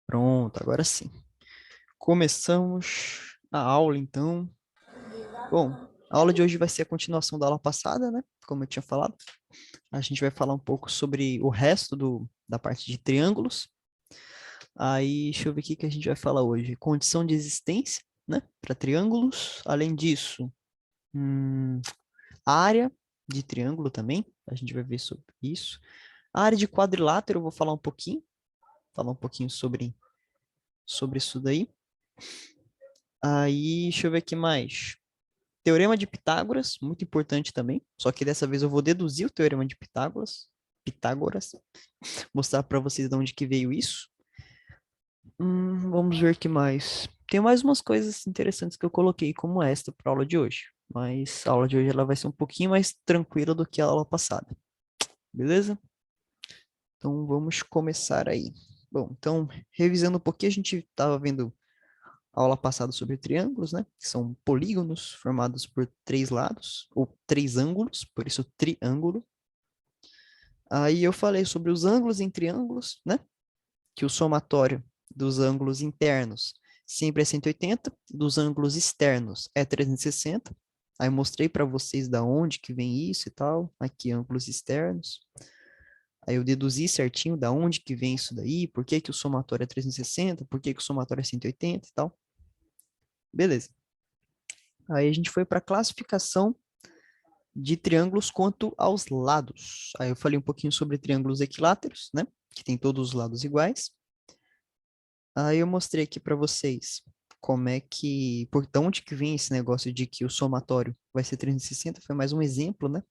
Pronto, agora sim. Começamos a aula, então. Bom, a aula de hoje vai ser a continuação da aula passada, né? Como eu tinha falado. A gente vai falar um pouco sobre o resto da parte de triângulos. Aí, deixa eu ver o que que a gente vai falar hoje. Condição de existência, né? Para triângulos. Além disso, hum, a área de triângulo também. A gente vai ver sobre isso. A área de quadrilátero, eu vou falar um pouquinho sobre isso daí. Aí, deixa eu ver aqui mais. Teorema de Pitágoras, muito importante também. Só que dessa vez eu vou deduzir o teorema de Pitágoras, mostrar para vocês de onde que veio isso. Vamos ver o que mais. Tem mais umas coisas interessantes que eu coloquei como esta para a aula de hoje. Mas a aula de hoje ela vai ser um pouquinho mais tranquila do que a aula passada. Beleza? Então vamos começar aí. Bom, então, revisando um pouquinho, a gente estava vendo a aula passada sobre triângulos, né? Que são polígonos formados por três lados, ou três ângulos, por isso triângulo. Aí eu falei sobre os ângulos em triângulos, né? Que o somatório dos ângulos internos sempre é 180, dos ângulos externos é 360. Aí eu mostrei para vocês da onde que vem isso e tal, aqui ângulos externos. Aí eu deduzi certinho da onde que vem isso daí, por que que o somatório é 360, por que que o somatório é 180 e tal. Beleza. Aí a gente foi para a classificação de triângulos quanto aos lados. Aí eu falei um pouquinho sobre triângulos equiláteros, né? Que tem todos os lados iguais. Aí eu mostrei aqui para vocês como é que, por de onde que vem esse negócio de que o somatório vai ser 360, foi mais um exemplo, né?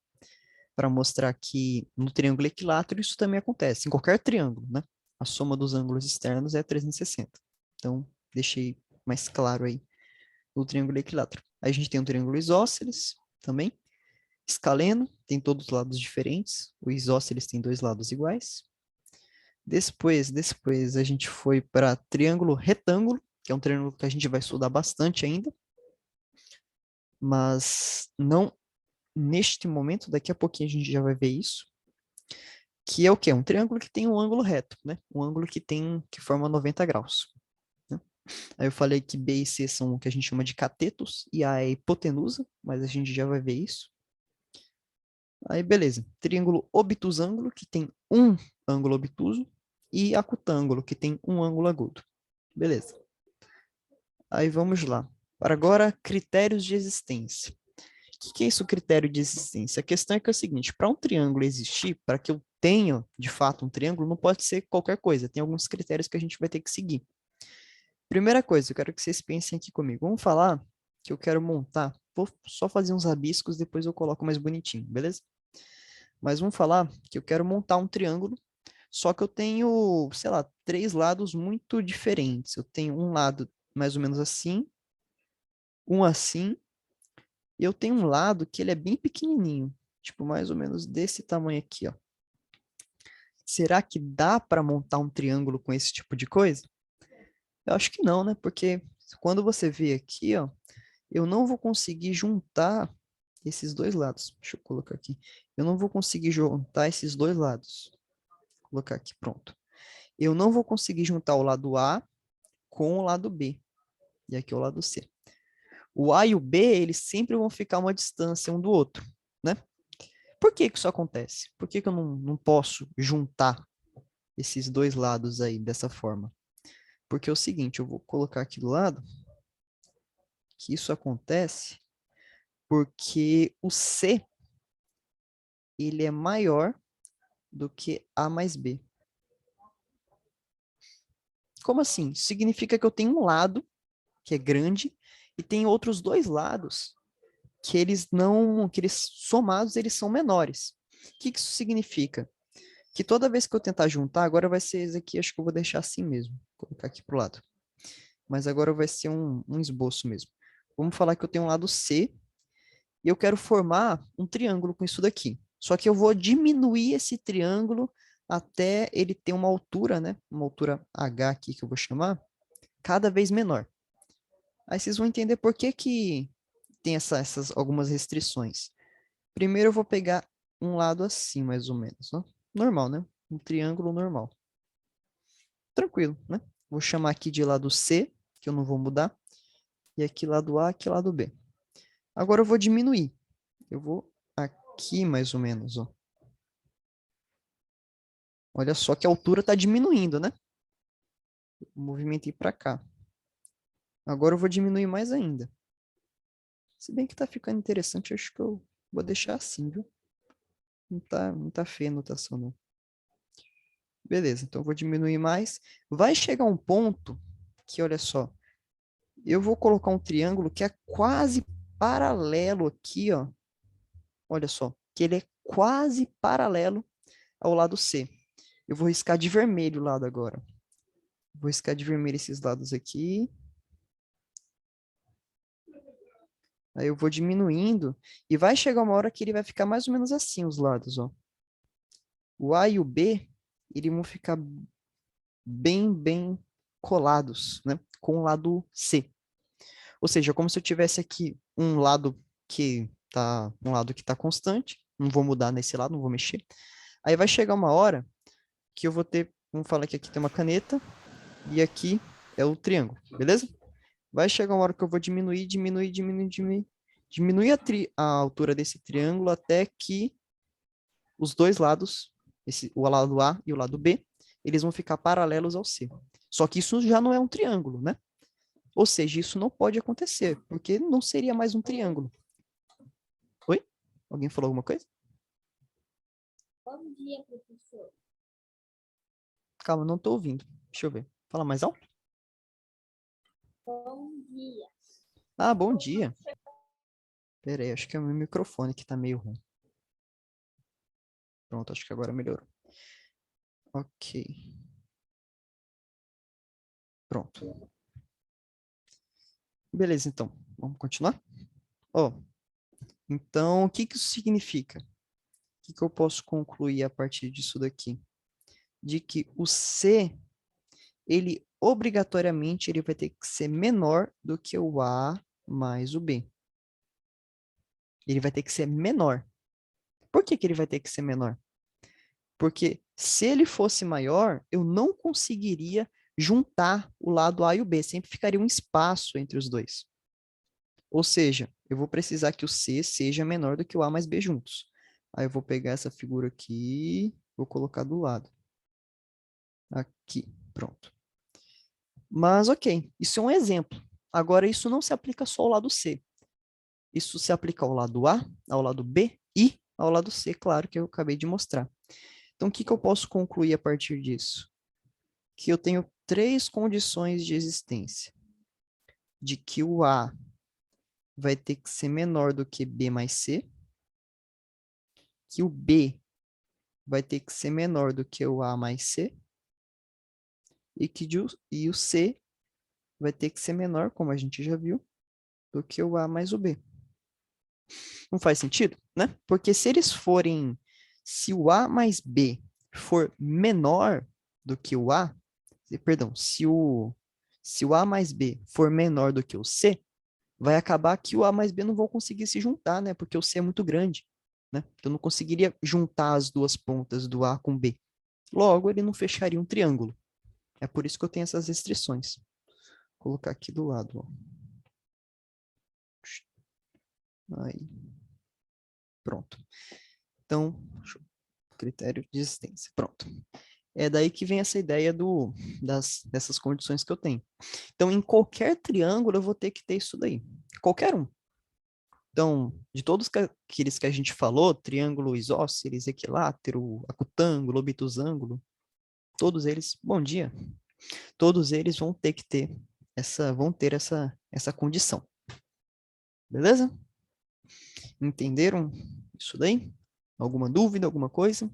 Para mostrar que no triângulo equilátero isso também acontece, em qualquer triângulo, né? A soma dos ângulos externos é 360. Então, deixei mais claro aí no triângulo equilátero. Aí a gente tem o triângulo isósceles também, escaleno, tem todos os lados diferentes, o isósceles tem dois lados iguais. Depois a gente foi para triângulo retângulo, que é um triângulo que a gente vai estudar bastante ainda, mas não neste momento, daqui a pouquinho a gente já vai ver isso, que é o quê? Um triângulo que tem um ângulo reto, né? Um ângulo que forma 90 graus. Né? Aí eu falei que B e C são o que a gente chama de catetos, e A é hipotenusa, mas a gente já vai ver isso. Aí, beleza. Triângulo obtusângulo, que tem um ângulo obtuso, e acutângulo, que tem um ângulo agudo. Beleza. Aí vamos lá. Para agora, critérios de existência. O que é isso, critério de existência? A questão é que é o seguinte, para um triângulo existir, para que eu tenha, de fato, um triângulo, não pode ser qualquer coisa. Tem alguns critérios que a gente vai ter que seguir. Primeira coisa, eu quero que vocês pensem aqui comigo. Vamos falar que eu quero montar, vou só fazer uns rabiscos, depois eu coloco mais bonitinho, beleza? Mas vamos falar que eu quero montar um triângulo, só que eu tenho, sei lá, três lados muito diferentes. Eu tenho um lado mais ou menos assim, um assim, e eu tenho um lado que ele é bem pequenininho, tipo mais ou menos desse tamanho aqui, ó. Será que dá para montar um triângulo com esse tipo de coisa? Eu acho que não, né? Porque quando você vê aqui, ó, eu não vou conseguir juntar esses dois lados. Deixa eu colocar aqui. Eu não vou conseguir juntar esses dois lados. Vou colocar aqui, pronto. Eu não vou conseguir juntar o lado A com o lado B. E aqui é o lado C. O A e o B, eles sempre vão ficar uma distância um do outro, né? Por que que isso acontece? Por que que eu não posso juntar esses dois lados aí dessa forma? Porque é o seguinte, eu vou colocar aqui do lado que isso acontece porque o C, ele é maior do que A mais B. Como assim? Significa que eu tenho um lado que é grande e tem outros dois lados que eles não, que eles somados eles são menores. O que que isso significa? Que toda vez que eu tentar juntar, agora vai ser esse aqui, acho que eu vou deixar assim mesmo, vou colocar aqui pro lado. Mas agora vai ser um esboço mesmo. Vamos falar que eu tenho um lado C e eu quero formar um triângulo com isso daqui. Só que eu vou diminuir esse triângulo até ele ter uma altura, né? Uma altura H aqui que eu vou chamar, cada vez menor. Aí vocês vão entender por que que tem essas algumas restrições. Primeiro eu vou pegar um lado assim, mais ou menos, ó. Normal, né? Um triângulo normal. Tranquilo, né? Vou chamar aqui de lado C, que eu não vou mudar. E aqui lado A, aqui lado B. Agora eu vou diminuir. Eu vou aqui mais ou menos, ó. Olha só que a altura está diminuindo, né? Movimentei para cá. Agora eu vou diminuir mais ainda. Se bem que tá ficando interessante, acho que eu vou deixar assim, viu? Não tá feia a notação, não. Beleza, então eu vou diminuir mais. Vai chegar um ponto que, olha só, eu vou colocar um triângulo que é quase paralelo aqui, ó. Olha só, que ele é quase paralelo ao lado C. Eu vou riscar de vermelho o lado agora. Vou riscar de vermelho esses lados aqui. Aí eu vou diminuindo e vai chegar uma hora que ele vai ficar mais ou menos assim os lados, ó. O A e o B, eles vão ficar bem colados, né, com o lado C. Ou seja, como se eu tivesse aqui um lado que tá constante, não vou mudar nesse lado, não vou mexer. Aí vai chegar uma hora que eu vou ter, vamos falar que aqui tem uma caneta e aqui é o triângulo, beleza? Vai chegar uma hora que eu vou diminuir a altura desse triângulo até que os dois lados, o lado A e o lado B, eles vão ficar paralelos ao C. Só que isso já não é um triângulo, né? Ou seja, isso não pode acontecer, porque não seria mais um triângulo. Oi? Alguém falou alguma coisa? Bom dia, professor. Calma, não estou ouvindo. Deixa eu ver. Fala mais alto. Bom dia. Ah, bom dia. Pera aí, acho que é o meu microfone que tá meio ruim. Pronto, acho que agora melhorou. Ok. Pronto. Beleza, então. Vamos continuar? Ó, então, o que que isso significa? O que que eu posso concluir a partir disso daqui? De que o C, ele obrigatoriamente ele vai ter que ser menor do que o A mais o B. Ele vai ter que ser menor. Por que que ele vai ter que ser menor? Porque se ele fosse maior, eu não conseguiria juntar o lado A e o B, sempre ficaria um espaço entre os dois. Ou seja, eu vou precisar que o C seja menor do que o A mais B juntos. Aí eu vou pegar essa figura aqui, vou colocar do lado. Aqui, pronto. Mas ok, isso é um exemplo. Agora, isso não se aplica só ao lado C. Isso se aplica ao lado A, ao lado B e ao lado C, claro, que eu acabei de mostrar. Então, o que que eu posso concluir a partir disso? Que eu tenho três condições de existência. De que o A vai ter que ser menor do que B mais C, que o B vai ter que ser menor do que o A mais C, e o C vai ter que ser menor, como a gente já viu, do que o A mais o B. Não faz sentido, né? Porque se o A mais B for menor do que o A, perdão, se o A mais B for menor do que o C, vai acabar que o A mais B não vão conseguir se juntar, né? Porque o C é muito grande, né? Então não conseguiria juntar as duas pontas do A com B. Logo, ele não fecharia um triângulo. É por isso que eu tenho essas restrições. Vou colocar aqui do lado, ó. Aí. Pronto. Então, critério de existência. Pronto. É daí que vem essa ideia dessas condições que eu tenho. Então, em qualquer triângulo, eu vou ter que ter isso daí. Qualquer um. Então, de todos aqueles que a gente falou, triângulo isósceles, equilátero, acutângulo, obtusângulo, todos eles, bom dia, todos eles vão ter que ter essa condição. Beleza? Entenderam isso daí? Alguma dúvida, alguma coisa?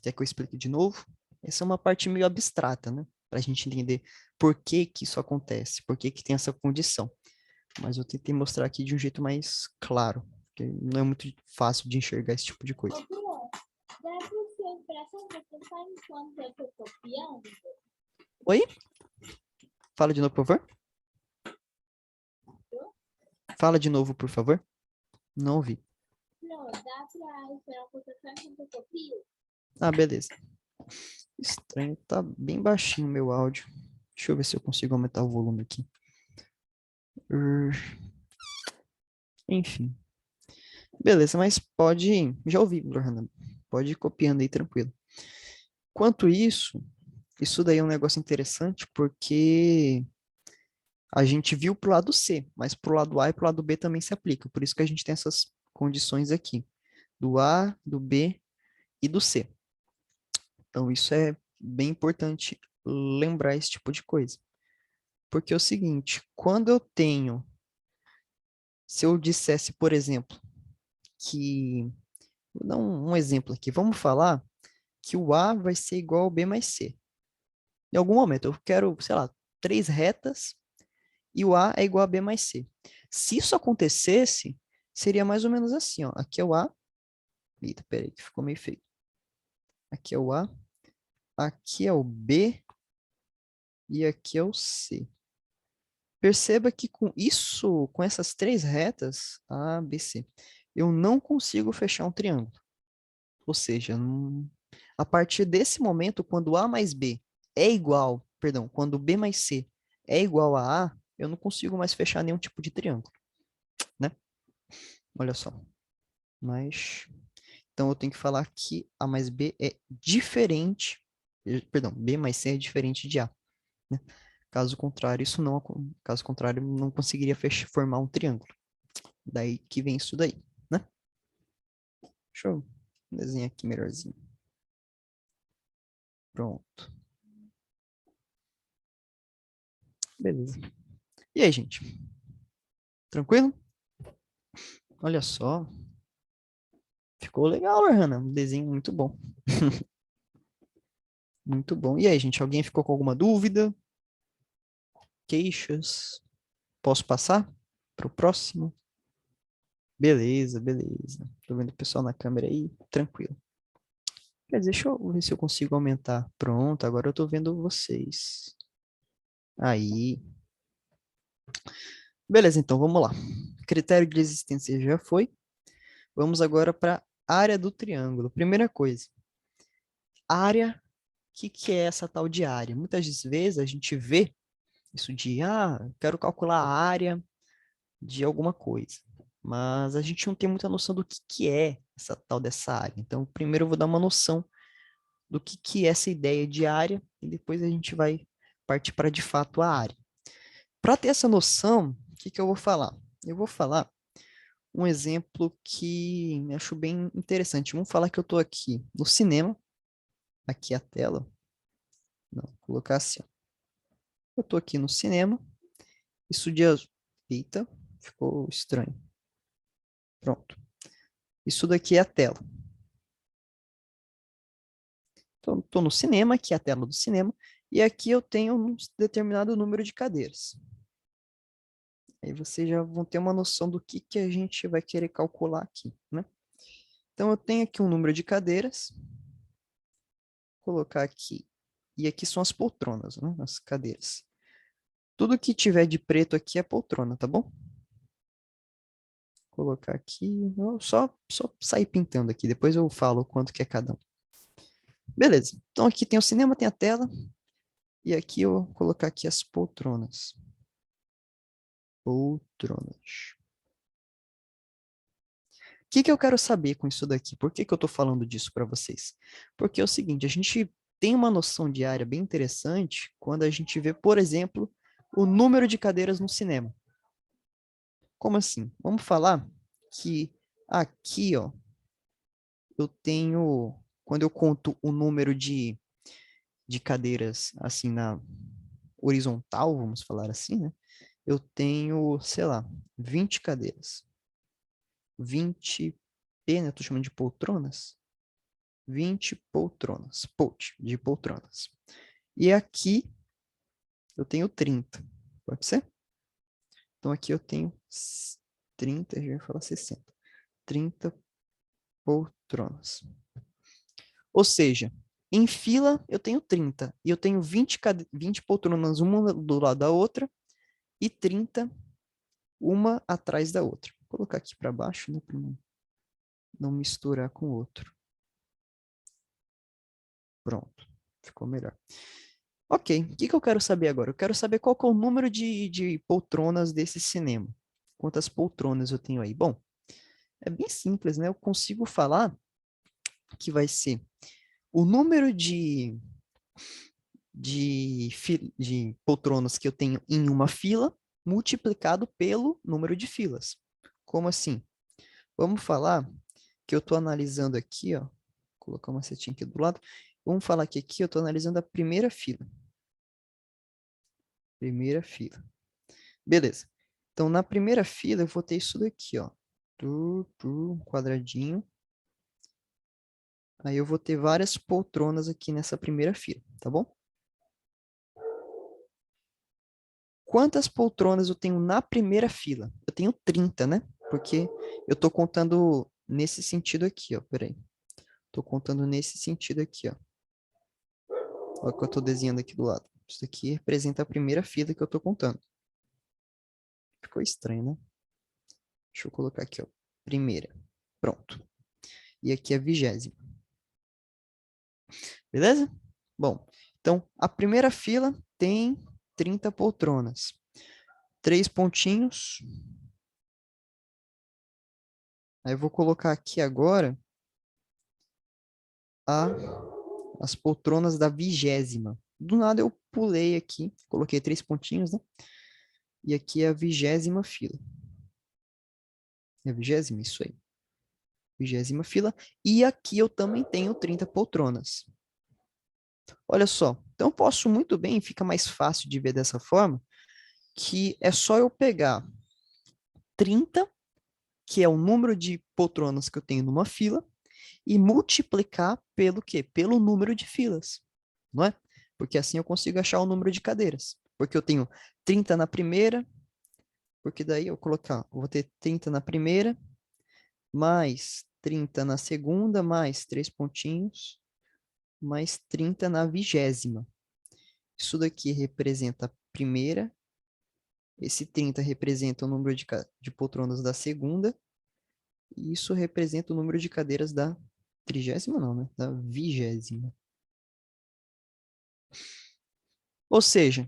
Quer que eu explique de novo? Essa é uma parte meio abstrata, né? Para a gente entender por que que isso acontece, por que que tem essa condição. Mas eu tentei mostrar aqui de um jeito mais claro, porque não é muito fácil de enxergar esse tipo de coisa. Ô, Bruno, dá pra sua impressão que você tá enquanto eu tô copiando? Oi? Fala de novo, por favor. Fala de novo, por favor. Não ouvi. Não, dá pra esperar um pouco enquanto eu copio? Ah, beleza. Estranho, tá bem baixinho o meu áudio. Deixa eu ver se eu consigo aumentar o volume aqui. Enfim. Beleza, mas pode ir. Já ouvi, Lorena. Pode ir copiando aí tranquilo. Quanto isso daí é um negócio interessante porque a gente viu pro lado C, mas pro lado A e pro lado B também se aplica. Por isso que a gente tem essas condições aqui, do A, do B e do C. Então isso é bem importante lembrar esse tipo de coisa. Porque é o seguinte, quando eu tenho, se eu dissesse, por exemplo, que, vou dar um exemplo aqui, vamos falar que o A vai ser igual ao B mais C. Em algum momento eu quero, sei lá, 3 retas e o A é igual a B mais C. Se isso acontecesse, seria mais ou menos assim, ó. Aqui é o A. Eita, peraí, que ficou meio feio. Aqui é o A, aqui é o B e aqui é o C. Perceba que com isso, com essas 3 retas, A, B, C, eu não consigo fechar um triângulo. Ou seja, a partir desse momento, quando A mais B é igual, perdão, quando B mais C é igual a A, eu não consigo mais fechar nenhum tipo de triângulo, né? Olha só. Mas, então eu tenho que falar que A mais B é diferente, perdão, B mais C é diferente de A, né? Caso contrário, caso contrário, não conseguiria formar um triângulo. Daí que vem isso daí, né? Deixa eu desenhar aqui melhorzinho. Pronto. Beleza. E aí, gente? Tranquilo? Olha só. Ficou legal, Hannah. Um desenho muito bom. Muito bom. E aí, gente? Alguém ficou com alguma dúvida? Queixas? Posso passar para o próximo? Beleza, beleza. Tô vendo o pessoal na câmera aí. Tranquilo. Quer dizer, deixa eu ver se eu consigo aumentar. Pronto, agora eu tô vendo vocês. Aí. Beleza, então vamos lá. Critério de existência já foi. Vamos agora para a área do triângulo. Primeira coisa, área, o que é essa tal de área? Muitas vezes a gente vê isso de, quero calcular a área de alguma coisa, mas a gente não tem muita noção do que é essa tal dessa área. Então, primeiro eu vou dar uma noção do que é essa ideia de área e depois a gente vai partir para de fato a área. Para ter essa noção, o que eu vou falar? Eu vou falar um exemplo que eu acho bem interessante. Vamos falar que eu estou aqui no cinema, aqui a tela, não, vou colocar assim, ó. Eu estou aqui no cinema, isso de azul. Eita, ficou estranho. Pronto. Isso daqui é a tela. Estou no cinema, aqui é a tela do cinema, e aqui eu tenho um determinado número de cadeiras. Aí vocês já vão ter uma noção do que a gente vai querer calcular aqui, né? Então eu tenho aqui um número de cadeiras, vou colocar aqui, e aqui são as poltronas, né? As cadeiras. Tudo que tiver de preto aqui é poltrona, tá bom? Vou colocar aqui, só sair pintando aqui, depois eu falo quanto que é cada um. Beleza, então aqui tem o cinema, tem a tela, e aqui eu vou colocar aqui as poltronas. Poltronas. O que eu quero saber com isso daqui? Por que eu estou falando disso para vocês? Porque é o seguinte, a gente tem uma noção de área bem interessante quando a gente vê, por exemplo, o número de cadeiras no cinema. Como assim? Vamos falar que aqui, ó, eu tenho, quando eu conto o número de cadeiras assim na horizontal, vamos falar assim, né? Eu tenho, sei lá, 20 cadeiras. 20 né? Eu tô chamando de poltronas. 20 poltronas. De poltronas. E aqui eu tenho 30. Pode ser? Então aqui eu tenho 30, já ia falar 60. 30 poltronas. Ou seja, em fila eu tenho 30. E eu tenho 20 poltronas, uma do lado da outra. E 30, uma atrás da outra. Vou colocar aqui para baixo, né? Para não misturar com o outro. Pronto. Ficou melhor. Ok, o que que eu quero saber agora? Eu quero saber qual que é o número de poltronas desse cinema. Quantas poltronas eu tenho aí? Bom, é bem simples, né? Eu consigo falar que vai ser o número de poltronas que eu tenho em uma fila multiplicado pelo número de filas. Como assim? Vamos falar que eu estou analisando aqui, ó. Vou colocar uma setinha aqui do lado. Vamos falar que aqui eu estou analisando a primeira fila. Primeira fila. Beleza. Então, na primeira fila, eu vou ter isso daqui, ó. Quadradinho. Aí eu vou ter várias poltronas aqui nessa primeira fila, tá bom? Quantas poltronas eu tenho na primeira fila? Eu tenho 30, né? Porque eu tô contando nesse sentido aqui, ó. Peraí. Tô contando nesse sentido aqui, ó. Olha o que eu tô desenhando aqui do lado. Isso aqui representa a primeira fila que eu tô contando. Ficou estranho, né? Deixa eu colocar aqui, ó. Primeira. Pronto. E aqui é a 20ª. Beleza? Bom, então a primeira fila tem 30 poltronas. 3 pontinhos. Aí eu vou colocar aqui agora a, as poltronas da 20ª. Do nada eu pulei aqui, coloquei 3 pontinhos, né? E aqui é a 20ª fila. É a 20ª, isso aí. 20ª fila. E aqui eu também tenho 30 poltronas. Olha só, então eu posso muito bem, fica mais fácil de ver dessa forma, que é só eu pegar 30, que é o número de poltronas que eu tenho numa fila, e multiplicar pelo quê? Pelo número de filas, não é? Porque assim eu consigo achar o número de cadeiras. Porque eu tenho 30 na primeira, porque daí eu vou ter 30 na primeira, mais 30 na segunda, mais 3 pontinhos, mais 30 na 20ª. Isso daqui representa a primeira, esse 30 representa o número de poltronas da segunda, e isso representa o número de cadeiras da 30ª, não, né? Da 20ª. Ou seja,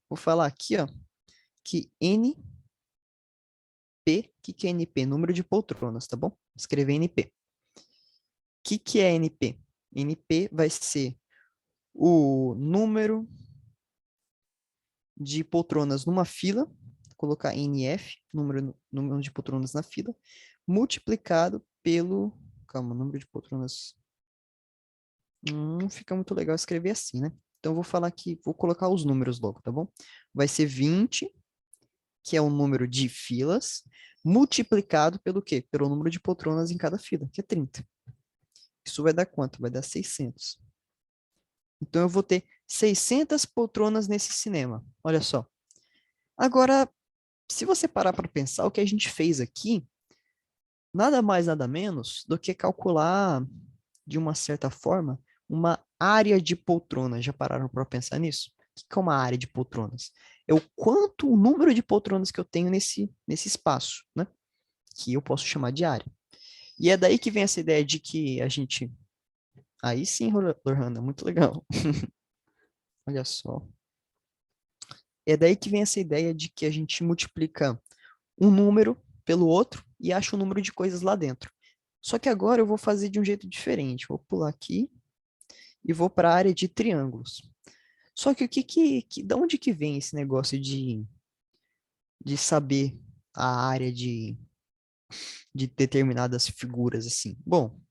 vou falar aqui, ó, que NP, que é NP? Número de poltronas, tá bom? Escrever NP. O que é NP? NP vai ser o número de poltronas numa fila, vou colocar NF, número de poltronas na fila, multiplicado pelo, calma, número de poltronas, não fica muito legal escrever assim, né? Então, eu vou falar aqui, vou colocar os números logo, tá bom? Vai ser 20, que é o número de filas, multiplicado pelo quê? Pelo número de poltronas em cada fila, que é 30. Isso vai dar quanto? Vai dar 600. Então, eu vou ter 600 poltronas nesse cinema. Olha só. Agora, se você parar para pensar, o que a gente fez aqui, nada mais, nada menos do que calcular, de uma certa forma, uma área de poltronas. Já pararam para pensar nisso? O que é uma área de poltronas? É o número de poltronas que eu tenho nesse espaço, né? Que eu posso chamar de área. E é daí que vem essa ideia de que a gente. Aí sim, Lorana, muito legal. Olha só. É daí que vem essa ideia de que a gente multiplica um número pelo outro e acha um número de coisas lá dentro. Só que agora eu vou fazer de um jeito diferente. Vou pular aqui e vou para a área de triângulos. Só que da onde que vem esse negócio de saber a área de determinadas figuras assim? Bom,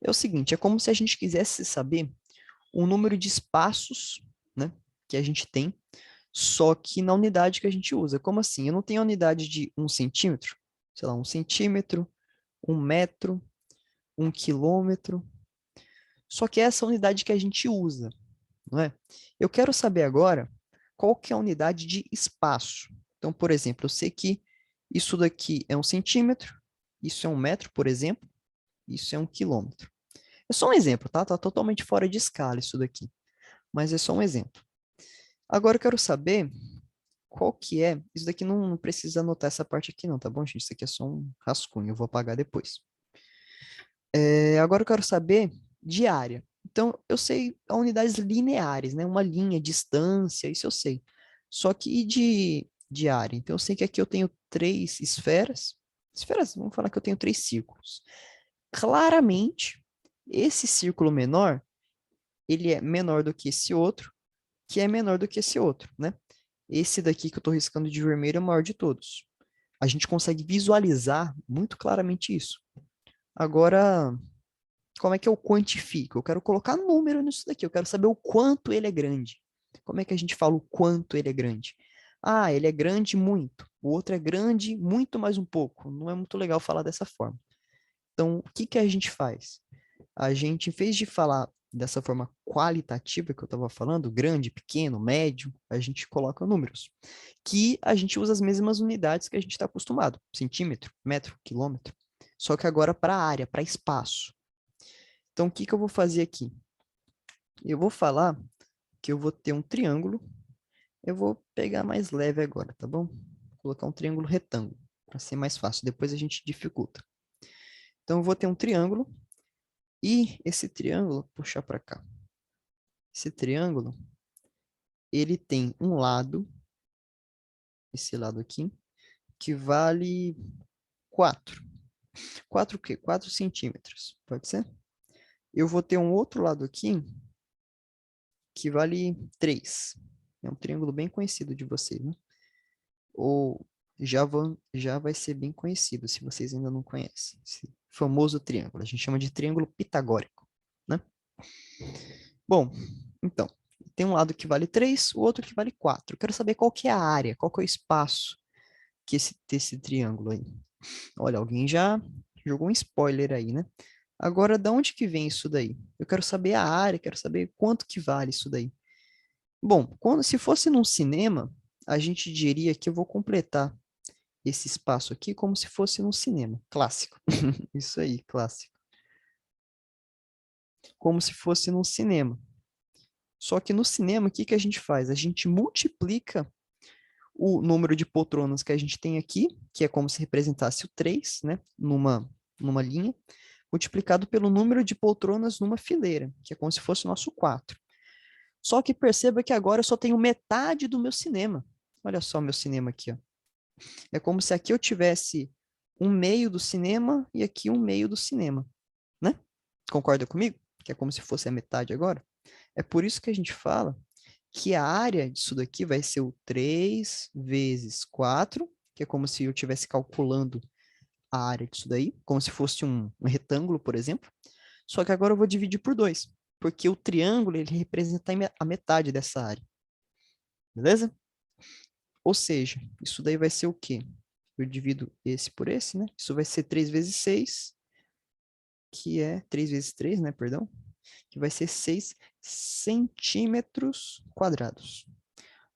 é o seguinte, é como se a gente quisesse saber o número de espaços, né, que a gente tem, só que na unidade que a gente usa. Como assim? Eu não tenho a unidade de 1 centímetro, sei lá, 1 centímetro, 1 metro, 1 quilômetro, só que é essa unidade que a gente usa, não é? Eu quero saber agora qual que é a unidade de espaço. Então, por exemplo, eu sei que isso daqui é 1 centímetro, isso é 1 metro, por exemplo, isso é 1 quilômetro. É só um exemplo, tá? Tá totalmente fora de escala isso daqui, mas é só um exemplo. Agora eu quero saber qual que é. Isso daqui não precisa anotar essa parte aqui não, tá bom, gente? Isso aqui é só um rascunho, eu vou apagar depois. Agora eu quero saber de área. Então, eu sei a unidades lineares, né? Uma linha, distância, isso eu sei. Só que e de área? Então, eu sei que aqui eu tenho 3 esferas. Esferas, vamos falar que eu tenho 3 círculos. Claramente, esse círculo menor, ele é menor do que esse outro, que é menor do que esse outro, né? Esse daqui que eu estou riscando de vermelho é o maior de todos. A gente consegue visualizar muito claramente isso. Agora, como é que eu quantifico? Eu quero colocar número nisso daqui, eu quero saber o quanto ele é grande. Como é que a gente fala o quanto ele é grande? Ah, ele é grande muito. O outro é grande muito mais um pouco. Não é muito legal falar dessa forma. Então, o que que a gente faz? A gente, em vez de falar dessa forma qualitativa que eu estava falando, grande, pequeno, médio, a gente coloca números, que a gente usa as mesmas unidades que a gente está acostumado, centímetro, metro, quilômetro, só que agora para área, para espaço. Então, o que que eu vou fazer aqui? Eu vou falar que eu vou ter um triângulo, eu vou pegar mais leve agora, tá bom? Vou colocar um triângulo retângulo, para ser mais fácil, depois a gente dificulta. Então, eu vou ter um triângulo, e esse triângulo, puxar para cá. Esse triângulo, ele tem um lado, esse lado aqui, que vale 4. 4 o quê? 4 centímetros, pode ser? Eu vou ter um outro lado aqui, que vale 3. É um triângulo bem conhecido de vocês, né? Ou já vai ser bem conhecido, se vocês ainda não conhecem. Esse famoso triângulo, a gente chama de triângulo pitagórico, né? Bom, então, tem um lado que vale 3, o outro que vale 4. Eu quero saber qual que é a área, qual que é o espaço que esse triângulo aí. Olha, alguém já jogou um spoiler aí, né? Agora, da onde que vem isso daí? Eu quero saber a área, quero saber quanto que vale isso daí. Bom, se fosse num cinema, a gente diria que eu vou completar esse espaço aqui como se fosse num cinema. Clássico. Isso aí, clássico. Como se fosse num cinema. Só que no cinema, o que que a gente faz? A gente multiplica o número de poltronas que a gente tem aqui, que é como se representasse o 3, né, numa linha, multiplicado pelo número de poltronas numa fileira, que é como se fosse o nosso 4. Só que perceba que agora eu só tenho metade do meu cinema. Olha só o meu cinema aqui, ó. É como se aqui eu tivesse um meio do cinema e aqui um meio do cinema, né? Concorda comigo? Que é como se fosse a metade agora? É por isso que a gente fala que a área disso daqui vai ser o 3 vezes 4, que é como se eu estivesse calculando a área disso daí, como se fosse um retângulo, por exemplo. Só que agora eu vou dividir por 2, porque o triângulo ele representa a metade dessa área. Beleza? Ou seja, isso daí vai ser o quê? Eu divido esse por esse, né? Isso vai ser 3 vezes 6, que é 3 vezes 3, né? Perdão. Que vai ser 6 centímetros quadrados.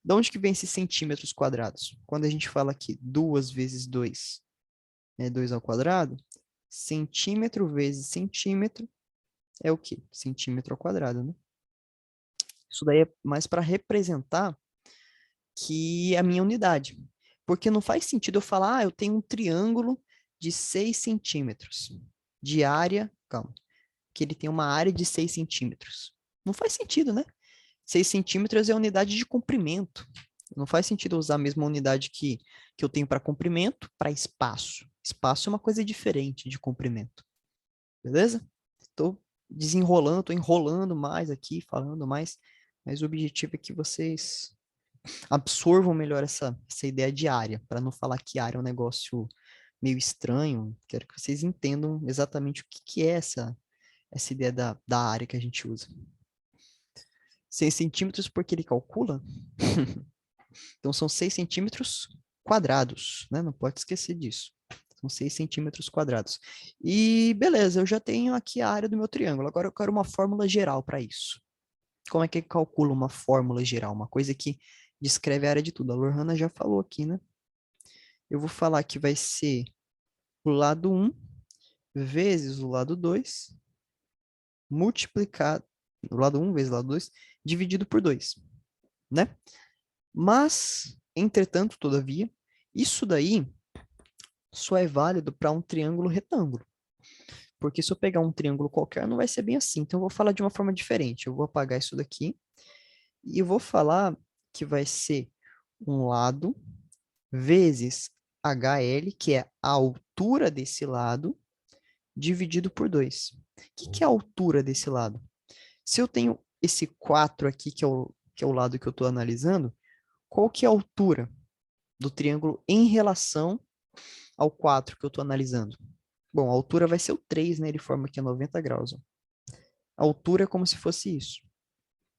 De onde que vem esses centímetros quadrados? Quando a gente fala aqui 2 vezes 2 é 2 ao quadrado, centímetro vezes centímetro é o quê? Centímetro ao quadrado, né? Isso daí é mais para representar que é a minha unidade. Porque não faz sentido eu falar, eu tenho um triângulo de 6 centímetros de área, calma, que ele tem uma área de 6 centímetros. Não faz sentido, né? 6 centímetros é a unidade de comprimento. Não faz sentido eu usar a mesma unidade que eu tenho para comprimento para espaço. Espaço é uma coisa diferente de comprimento. Beleza? Estou desenrolando, estou enrolando mais aqui, falando mais, mas o objetivo é que vocês absorvam melhor essa ideia de área, para não falar que área é um negócio meio estranho. Quero que vocês entendam exatamente o que é essa ideia da área que a gente usa. 6 centímetros porque ele calcula. Então, são 6 centímetros quadrados, né? Não pode esquecer disso. São 6 centímetros quadrados. E beleza, eu já tenho aqui a área do meu triângulo. Agora eu quero uma fórmula geral para isso. Como é que calcula uma fórmula geral? Uma coisa que descreve a área de tudo. A Lorana já falou aqui, né? Eu vou falar que vai ser o lado 1 vezes o lado 2 multiplicado, o lado 1 vezes o lado 2 dividido por 2, né? Mas, entretanto, todavia, isso daí só é válido para um triângulo retângulo. Porque se eu pegar um triângulo qualquer, não vai ser bem assim. Então, eu vou falar de uma forma diferente. Eu vou apagar isso daqui e eu vou falar que vai ser um lado vezes HL, que é a altura desse lado, dividido por 2. O que é a altura desse lado? Se eu tenho esse 4 aqui, que é o lado que eu estou analisando, qual que é a altura do triângulo em relação ao 4 que eu estou analisando? Bom, a altura vai ser o 3, né? Ele forma aqui a 90 graus. Ó. A altura é como se fosse isso,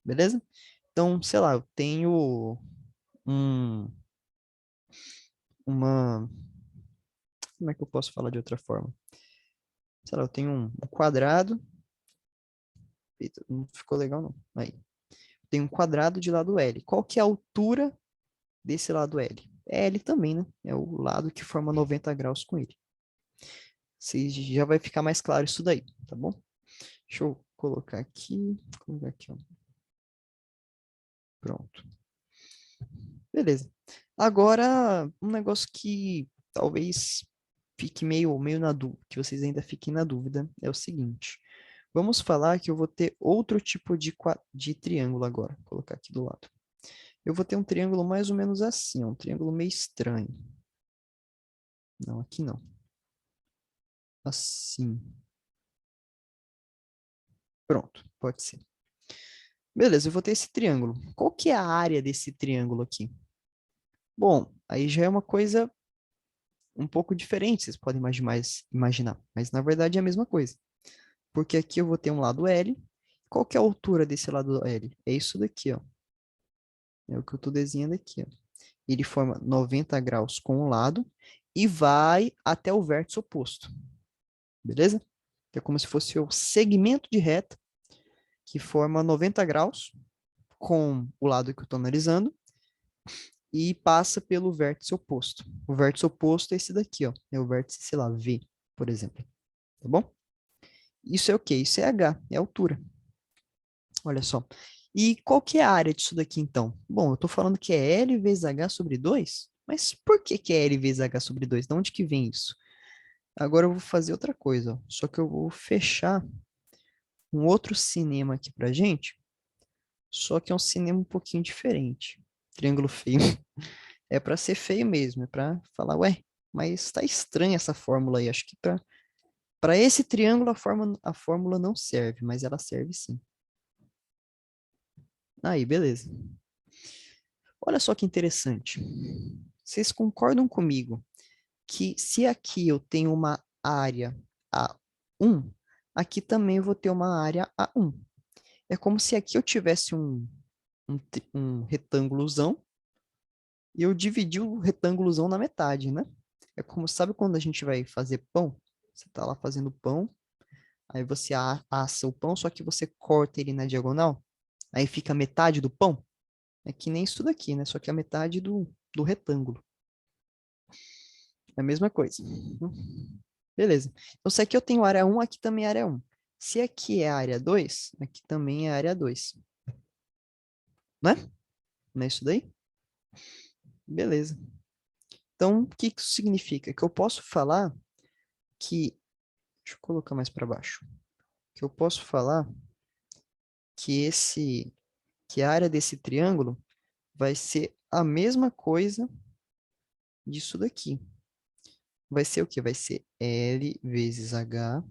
beleza? Então, sei lá, eu tenho um, uma... Como é que eu posso falar de outra forma? Sei lá, eu tenho um quadrado. Eita, não ficou legal, não. Aí. Tem um quadrado de lado L. Qual que é a altura desse lado L? É L também, né? É o lado que forma 90 graus com ele. Já vai ficar mais claro isso daí, tá bom? Deixa eu colocar aqui. Colocar aqui, ó. Pronto. Beleza. Agora, um negócio que talvez fique meio na dúvida, que vocês ainda fiquem na dúvida, é o seguinte. Vamos falar que eu vou ter outro tipo de triângulo agora. Vou colocar aqui do lado. Eu vou ter um triângulo mais ou menos assim, um triângulo meio estranho. Não, aqui não. Assim. Pronto, pode ser. Beleza, eu vou ter esse triângulo. Qual que é a área desse triângulo aqui? Bom, aí já é uma coisa um pouco diferente, vocês podem imaginar, mas na verdade é a mesma coisa. Porque aqui eu vou ter um lado L. Qual que é a altura desse lado L? É isso daqui, ó. É o que eu estou desenhando aqui, ó. Ele forma 90 graus com um lado e vai até o vértice oposto. Beleza? Que é como se fosse o segmento de reta que forma 90 graus com o lado que eu estou analisando e passa pelo vértice oposto. O vértice oposto é esse daqui, ó. É o vértice, sei lá, V, por exemplo. Tá bom? Isso é o quê? Isso é H, é altura. Olha só. E qual que é a área disso daqui, então? Bom, eu estou falando que é L vezes H sobre 2, mas por que é L vezes H sobre 2? De onde que vem isso? Agora eu vou fazer outra coisa, ó. Só que eu vou fechar um outro cinema aqui pra gente, só que é um cinema um pouquinho diferente. Triângulo feio. É para ser feio mesmo, é para falar, ué, mas tá estranha essa fórmula aí. Acho que para esse triângulo a fórmula não serve, mas ela serve sim. Aí, beleza. Olha só que interessante. Vocês concordam comigo que se aqui eu tenho uma área A1, aqui também eu vou ter uma área A1. É como se aqui eu tivesse um retângulozão e eu dividi o retângulozão na metade, né? É como, sabe quando a gente vai fazer pão? Você tá lá fazendo pão, aí você assa o pão, só que você corta ele na diagonal, aí fica metade do pão. É que nem isso daqui, né? Só que a metade do retângulo. É a mesma coisa. Beleza. Então, se aqui eu tenho área 1, aqui também é área 1. Se aqui é área 2, aqui também é área 2. Né? Não é isso daí? Beleza. Então, o que isso significa? Que eu posso falar que... Deixa eu colocar mais para baixo. Que eu posso falar que a área desse triângulo vai ser a mesma coisa disso daqui. Vai ser o quê? Vai ser L vezes H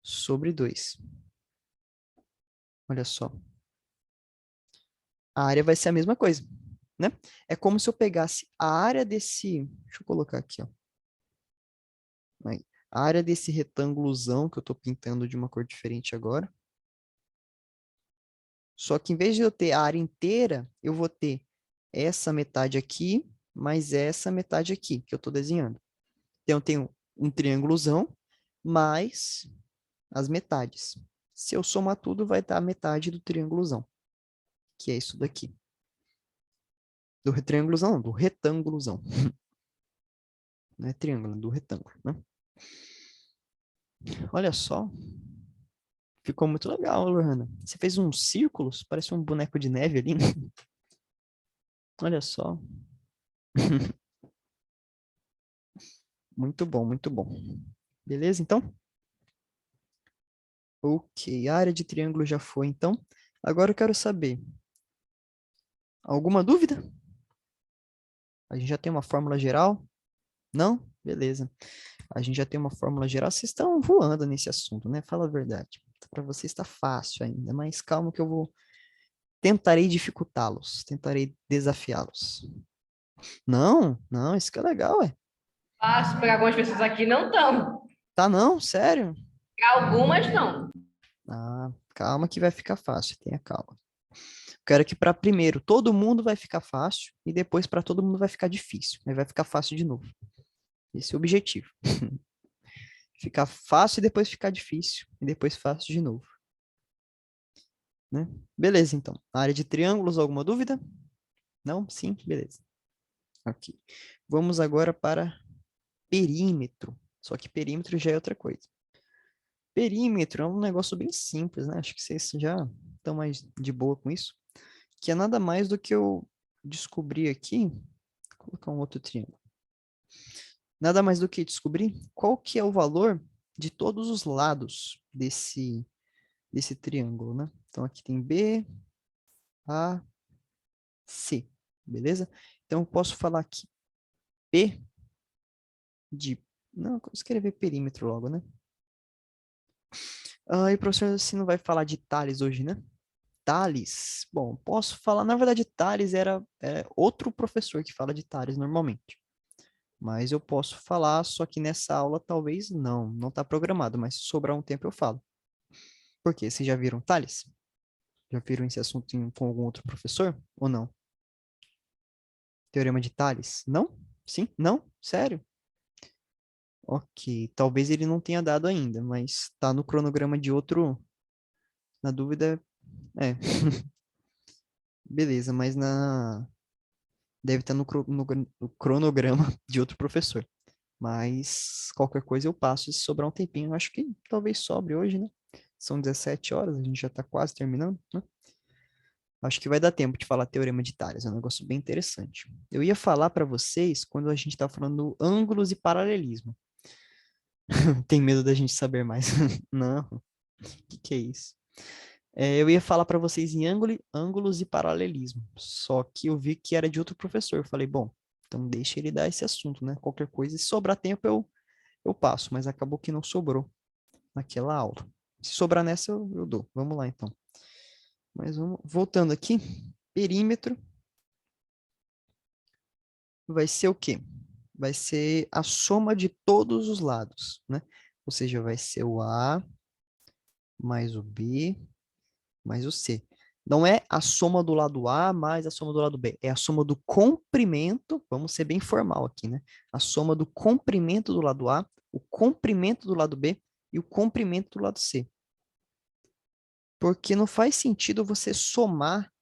sobre 2. Olha só. A área vai ser a mesma coisa, né? É como se eu pegasse a área desse... Deixa eu colocar aqui, ó. Aí. A área desse retângulozão que eu estou pintando de uma cor diferente agora. Só que em vez de eu ter a área inteira, eu vou ter essa metade aqui, mais essa metade aqui, que eu estou desenhando. Então, eu tenho um triângulozão, mais as metades. Se eu somar tudo, vai dar a metade do triângulozão, que é isso daqui. Do triângulozão, não, do retângulozão. Não é triângulo, é do retângulo, né? Olha só. Ficou muito legal, Lohana. Você fez uns círculos, parece um boneco de neve ali. Olha só. Muito bom, muito bom. Beleza, então? Ok, a área de triângulo já foi, então. Agora eu quero saber, alguma dúvida? A gente já tem uma fórmula geral? Não? Beleza. A gente já tem uma fórmula geral. Vocês estão voando nesse assunto, né? Fala a verdade. Para vocês está fácil ainda, mas calma que eu vou... Tentarei dificultá-los. Tentarei desafiá-los. Não, não, isso que é legal, ué. Fácil, porque algumas pessoas aqui não estão. Tá não? Sério? Algumas não. Ah, calma que vai ficar fácil. Tenha calma. Quero que para primeiro todo mundo vai ficar fácil e depois para todo mundo vai ficar difícil. Aí vai ficar fácil de novo. Esse é o objetivo. Ficar fácil e depois ficar difícil e depois fácil de novo, né? Beleza, então. A área de triângulos, alguma dúvida? Não? Sim? Beleza. Ok. Vamos agora para perímetro. Só que perímetro já é outra coisa. Perímetro é um negócio bem simples, né? Acho que vocês já estão mais de boa com isso. Que é nada mais do que eu descobri aqui. Vou colocar um outro triângulo. Nada mais do que descobrir qual que é o valor de todos os lados desse triângulo, né? Então aqui tem B, A, C, beleza? Então eu posso falar aqui P de... Não, eu vou escrever perímetro logo, né? Ah, e o professor assim não vai falar de Tales hoje, né? Tales, bom, posso falar, na verdade Tales é outro professor que fala de Tales normalmente. Mas eu posso falar, só que nessa aula talvez não está programado, mas se sobrar um tempo eu falo. Por quê? Vocês já viram Tales? Já viram esse assunto com algum outro professor ou não? Teorema de Tales? Não? Sim? Não? Sério? Ok, talvez ele não tenha dado ainda, mas tá no cronograma de outro. Na dúvida, é. Beleza, mas na. Deve estar no cronograma de outro professor. Mas qualquer coisa eu passo se sobrar um tempinho. Eu acho que talvez sobre hoje, né? São 17 horas, a gente já tá quase terminando, né? Acho que vai dar tempo de falar teorema de Tales, é um negócio bem interessante. Eu ia falar para vocês quando a gente estava falando ângulos e paralelismo. Tem medo da gente saber mais? Não, o que é isso? Eu ia falar para vocês em ângulos e paralelismo, só que eu vi que era de outro professor. Eu falei, bom, então deixa ele dar esse assunto, né? Qualquer coisa, se sobrar tempo eu passo, mas acabou que não sobrou naquela aula. Se sobrar nessa, eu dou. Vamos lá, então. Mas vamos, voltando aqui, perímetro vai ser o quê? Vai ser a soma de todos os lados, né? Ou seja, vai ser o A mais o B mais o C. Não é a soma do lado A mais a soma do lado B, é a soma do comprimento, vamos ser bem formal aqui, né? A soma do comprimento do lado A, o comprimento do lado B e o comprimento do lado C. Porque não faz sentido você somar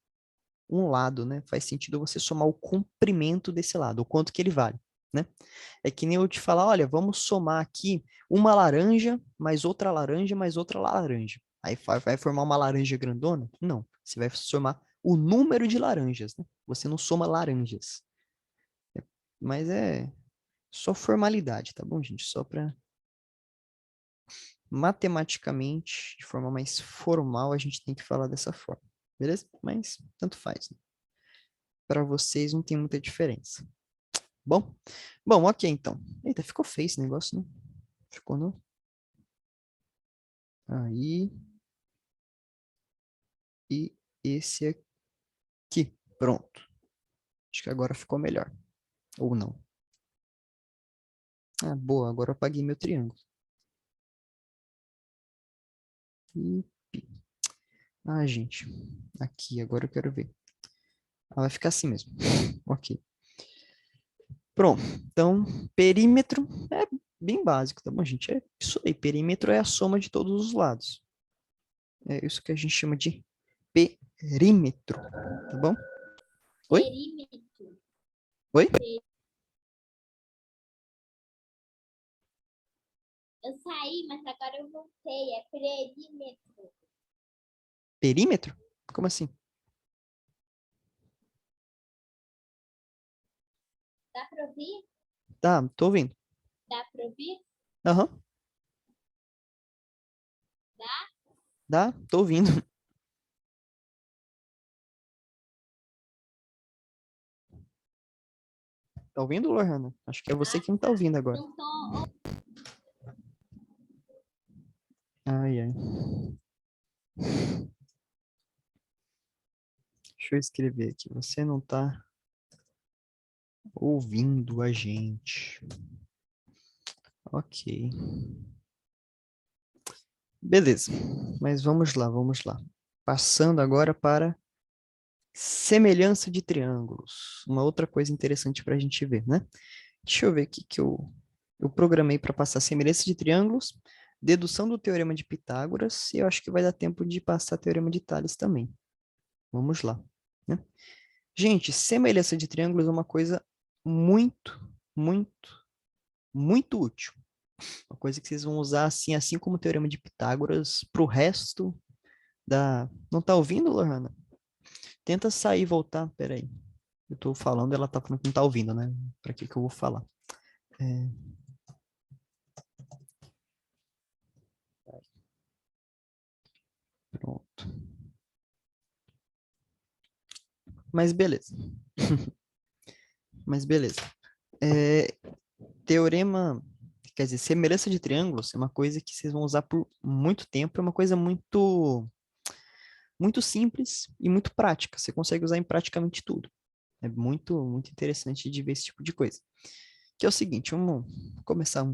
um lado, né? Faz sentido você somar o comprimento desse lado, o quanto que ele vale, né? É que nem eu te falar, olha, vamos somar aqui uma laranja, mais outra laranja, mais outra laranja. Aí vai formar uma laranja grandona? Não. Você vai somar o número de laranjas, né? Você não soma laranjas. Mas é só formalidade, tá bom, gente? Só para matematicamente, de forma mais formal, a gente tem que falar dessa forma. Beleza? Mas tanto faz, né? Para vocês não tem muita diferença. Bom? Bom, ok, então. Eita, ficou feio esse negócio, né? Ficou, não? Aí. E esse aqui. Pronto. Acho que agora ficou melhor. Ou não. Ah, boa. Agora eu apaguei meu triângulo. E... Ah, gente. Aqui, agora eu quero ver. Ah, vai ficar assim mesmo. Ok. Pronto. Então, perímetro é bem básico, tá bom, gente? É isso aí. Perímetro é a soma de todos os lados. É isso que a gente chama de perímetro, tá bom? Oi? Perímetro. Oi? Eu saí, mas agora eu voltei. É perímetro. Perímetro? Como assim? Dá pra ouvir? Tá, tô ouvindo. Dá pra ouvir? Aham. Dá? Tô ouvindo. Tá ouvindo, Lohana? Acho que é você que não tá ouvindo agora. Não tô. Ai, ai. Deixa eu escrever aqui. Você não tá ouvindo a gente. Ok. Beleza. Mas vamos lá, vamos lá. Passando agora para semelhança de triângulos. Uma outra coisa interessante para a gente ver, né? Deixa eu ver aqui que eu programei para passar semelhança de triângulos, dedução do teorema de Pitágoras, e eu acho que vai dar tempo de passar teorema de Tales também. Vamos lá, né? Gente, semelhança de triângulos é uma coisa muito, muito, muito útil. Uma coisa que vocês vão usar assim como o teorema de Pitágoras para o resto da... Não tá ouvindo, Lohana? Tenta sair e voltar. Peraí. Eu tô falando, ela tá falando que não tá ouvindo, né? Para que que eu vou falar? É, pronto. Mas beleza. Mas beleza. É, teorema, quer dizer, semelhança de triângulos é uma coisa que vocês vão usar por muito tempo, é uma coisa muito simples e muito prática. Você consegue usar em praticamente tudo. É muito interessante de ver esse tipo de coisa. Que é o seguinte, vamos começar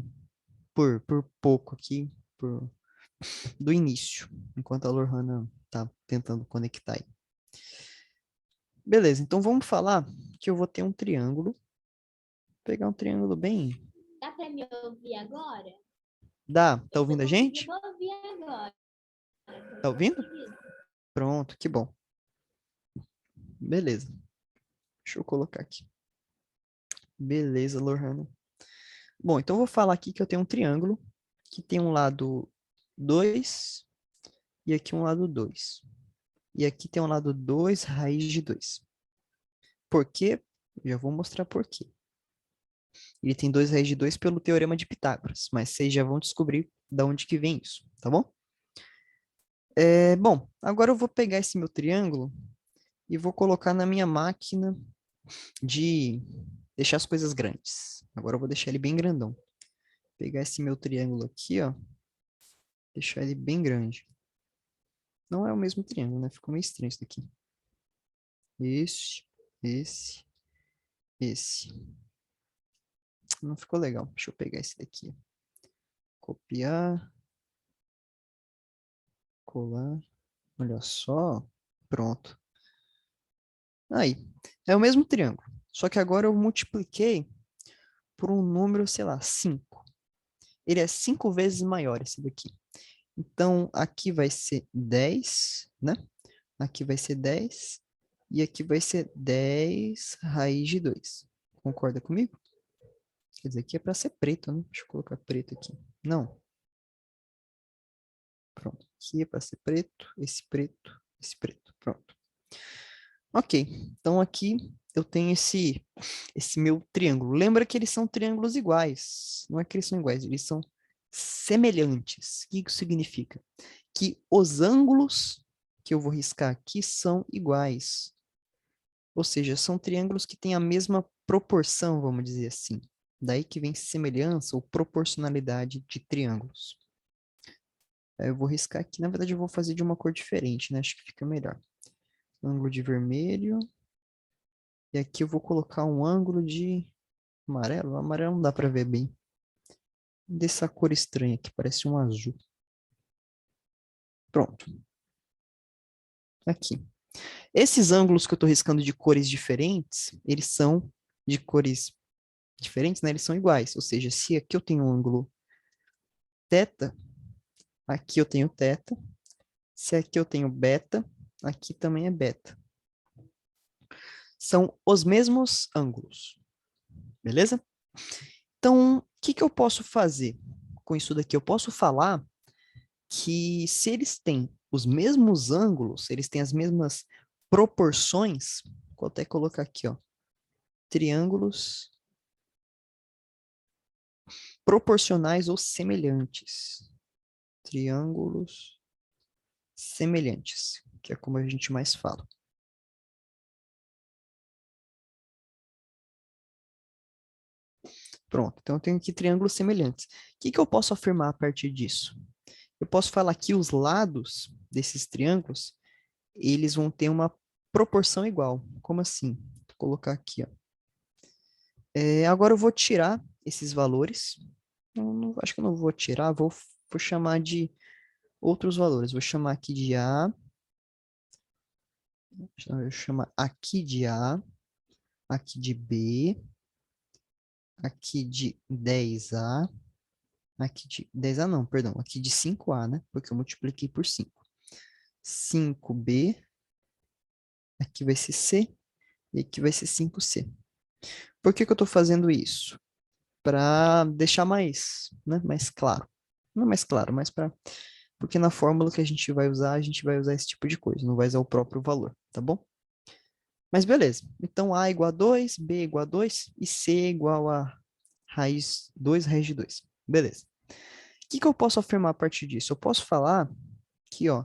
por pouco aqui, do início, enquanto a Lorhana tá tentando conectar aí. Beleza, então vamos falar que eu vou ter um triângulo. Vou pegar um triângulo bem. Dá pra me ouvir agora? Dá, tá Eu tô ouvindo a conseguindo gente? ouvir agora. Tá Tô ouvindo? conseguindo. Pronto, que bom. Beleza. Deixa eu colocar aqui. Beleza, Lorhana. Bom, então eu vou falar aqui que eu tenho um triângulo que tem um lado 2 e aqui um lado 2. E aqui tem um lado 2 raiz de 2. Por quê? Eu já vou mostrar por quê. Ele tem 2 raiz de 2 pelo teorema de Pitágoras, mas vocês já vão descobrir de onde que vem isso, tá bom? Bom, agora eu vou pegar esse meu triângulo e vou colocar na minha máquina de deixar as coisas grandes. Agora eu vou deixar ele bem grandão. Pegar esse meu triângulo aqui, ó, deixar ele bem grande. Não é o mesmo triângulo, né? Ficou meio estranho isso daqui. Esse, esse, esse. Não ficou legal. Deixa eu pegar esse daqui. Copiar, colar. Olha só. Pronto. Aí. É o mesmo triângulo. Só que agora eu multipliquei por um número, sei lá, 5. Ele é 5 vezes maior esse daqui. Então, aqui vai ser 10, né? Aqui vai ser 10. E aqui vai ser 10 raiz de 2. Concorda comigo? Quer dizer, aqui é para ser preto, né? Deixa eu colocar preto aqui. Não. Pronto. Aqui é para ser preto, esse preto, esse preto. Pronto. Ok. Então aqui eu tenho esse meu triângulo. Lembra que eles são triângulos iguais. Não é que eles são iguais, eles são semelhantes. O que isso significa? Que os ângulos que eu vou riscar aqui são iguais. Ou seja, são triângulos que têm a mesma proporção, vamos dizer assim. Daí que vem semelhança ou proporcionalidade de triângulos. Aí eu vou riscar aqui, na verdade eu vou fazer de uma cor diferente, né? Acho que fica melhor. Ângulo de vermelho. E aqui eu vou colocar um ângulo de amarelo. O amarelo não dá para ver bem. Dessa cor estranha que parece um azul. Pronto. Aqui. Esses ângulos que eu estou riscando de cores diferentes, eles são de cores diferentes, né? Eles são iguais. Ou seja, se aqui eu tenho um ângulo θ, aqui eu tenho θ. Se aqui eu tenho beta, aqui também é beta. São os mesmos ângulos. Beleza? Então, o que que eu posso fazer com isso daqui? Eu posso falar que se eles têm os mesmos ângulos, se eles têm as mesmas proporções, vou até colocar aqui, ó, triângulos proporcionais ou semelhantes. Triângulos semelhantes, que é como a gente mais fala. Pronto, então eu tenho aqui triângulos semelhantes. O que eu posso afirmar a partir disso? Eu posso falar que os lados desses triângulos, eles vão ter uma proporção igual. Como assim? Vou colocar aqui, ó. Agora eu vou tirar esses valores. Acho que eu não vou tirar, vou chamar de outros valores. Vou chamar aqui de A. Eu chamar aqui de A, aqui de B, aqui de 10A, aqui de 10A não, perdão, aqui de 5A, né? Porque eu multipliquei por 5. 5B, aqui vai ser C, e aqui vai ser 5C. Por que eu estou fazendo isso? Para deixar mais, né, mais claro. Não mais claro, mas para... Porque na fórmula que a gente vai usar esse tipo de coisa, não vai usar o próprio valor, tá bom? Mas beleza. Então, A igual a 2, B igual a 2 e C igual a raiz 2, raiz de 2. Beleza. O que eu posso afirmar a partir disso? Eu posso falar que, ó,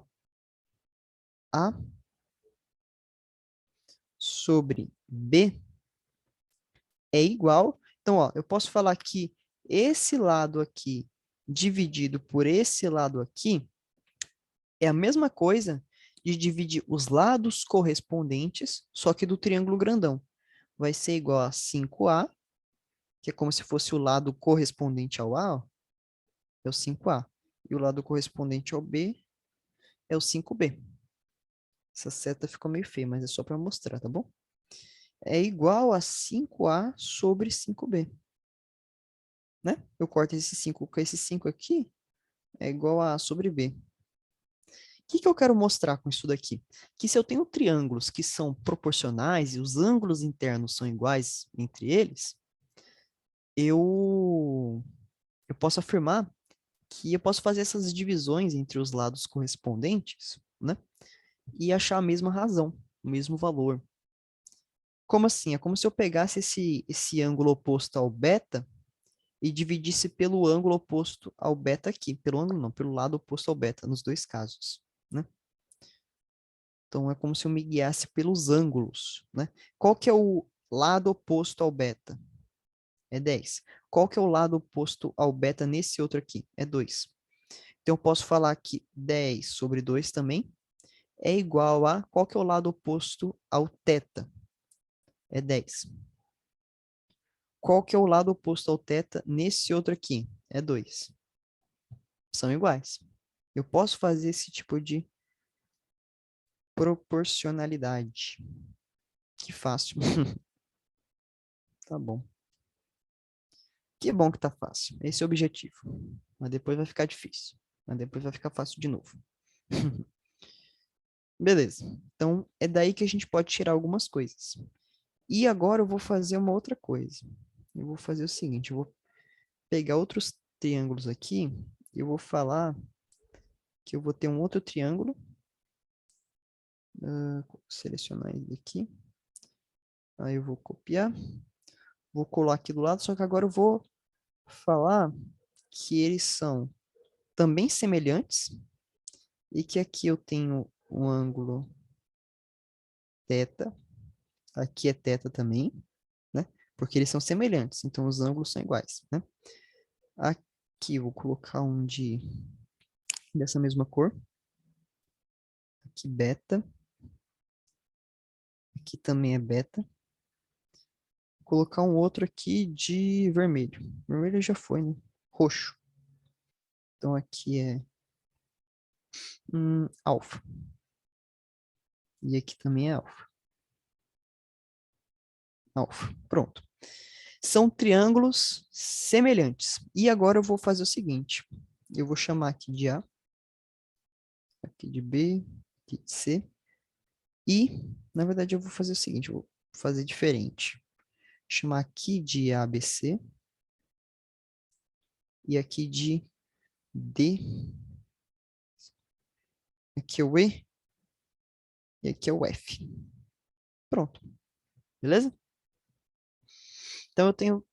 A sobre B é igual. Então, ó, eu posso falar que esse lado aqui dividido por esse lado aqui é a mesma coisa de dividir os lados correspondentes, só que do triângulo grandão. Vai ser igual a 5A, que é como se fosse o lado correspondente ao A, ó, é o 5A. E o lado correspondente ao B é o 5B. Essa seta ficou meio feia, mas é só para mostrar, tá bom? É igual a 5A sobre 5B. Né? Eu corto esse 5 com esse 5 aqui, é igual a A sobre B. O que eu quero mostrar com isso daqui? Que se eu tenho triângulos que são proporcionais e os ângulos internos são iguais entre eles, eu posso afirmar que eu posso fazer essas divisões entre os lados correspondentes, né? E achar a mesma razão, o mesmo valor. Como assim? É como se eu pegasse esse ângulo oposto ao beta e dividisse pelo ângulo oposto ao beta aqui. Pelo ângulo não, pelo lado oposto ao beta, nos dois casos, né? Então, é como se eu me guiasse pelos ângulos, né? Qual que é o lado oposto ao beta? É 10. Qual que é o lado oposto ao beta nesse outro aqui? É 2. Então, eu posso falar que 10 sobre 2 também é igual a... Qual que é o lado oposto ao θ? É 10. Qual que é o lado oposto ao θ nesse outro aqui? É 2. São iguais. Eu posso fazer esse tipo de proporcionalidade. Que fácil. Tá bom. Que bom que tá fácil. Esse é o objetivo. Mas depois vai ficar difícil. Mas depois vai ficar fácil de novo. Beleza. Então, é daí que a gente pode tirar algumas coisas. E agora eu vou fazer uma outra coisa. Eu vou fazer o seguinte, eu vou pegar outros triângulos aqui e eu vou falar que eu vou ter um outro triângulo. Vou selecionar ele aqui. Aí eu vou copiar. Vou colar aqui do lado, só que agora eu vou falar que eles são também semelhantes e que aqui eu tenho um ângulo θ, aqui é θ também, né? Porque eles são semelhantes, então os ângulos são iguais, né? Aqui eu vou colocar um dessa mesma cor. Aqui beta. Aqui também é beta. Vou colocar um outro aqui de vermelho. Vermelho já foi, né? Roxo. Então aqui é alfa. E aqui também é alfa. Alfa. Pronto. São triângulos semelhantes. E agora eu vou fazer o seguinte. Eu vou chamar aqui de A, aqui de B, aqui de C. E, na verdade, eu vou fazer o seguinte. Eu vou fazer diferente. Chamar aqui de ABC. E aqui de D. Aqui é o E. E aqui é o F. Pronto. Beleza? Então eu tenho...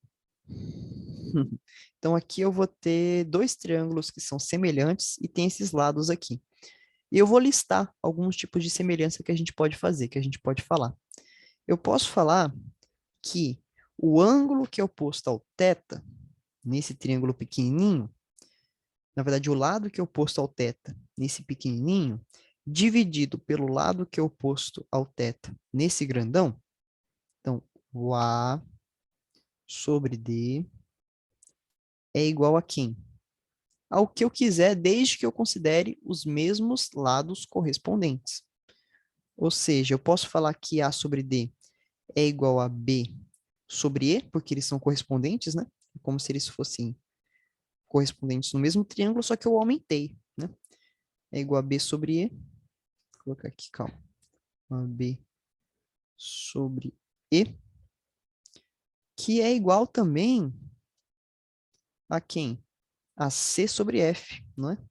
Então aqui eu vou ter dois triângulos que são semelhantes e tem esses lados aqui. E eu vou listar alguns tipos de semelhança que a gente pode fazer, que a gente pode falar. Eu posso falar que o ângulo que é oposto ao θ, nesse triângulo pequenininho, na verdade, o lado que é oposto ao θ, nesse pequenininho, dividido pelo lado que é oposto ao θ, nesse grandão, então, o A sobre D é igual a quem? Ao que eu quiser, desde que eu considere os mesmos lados correspondentes. Ou seja, eu posso falar que A sobre D é igual a B sobre E, porque eles são correspondentes, né? Como se eles fossem correspondentes no mesmo triângulo, só que eu aumentei, né? É igual a B sobre E. Vou colocar aqui, calma. A B sobre E, que é igual também a quem? A C sobre F, não é?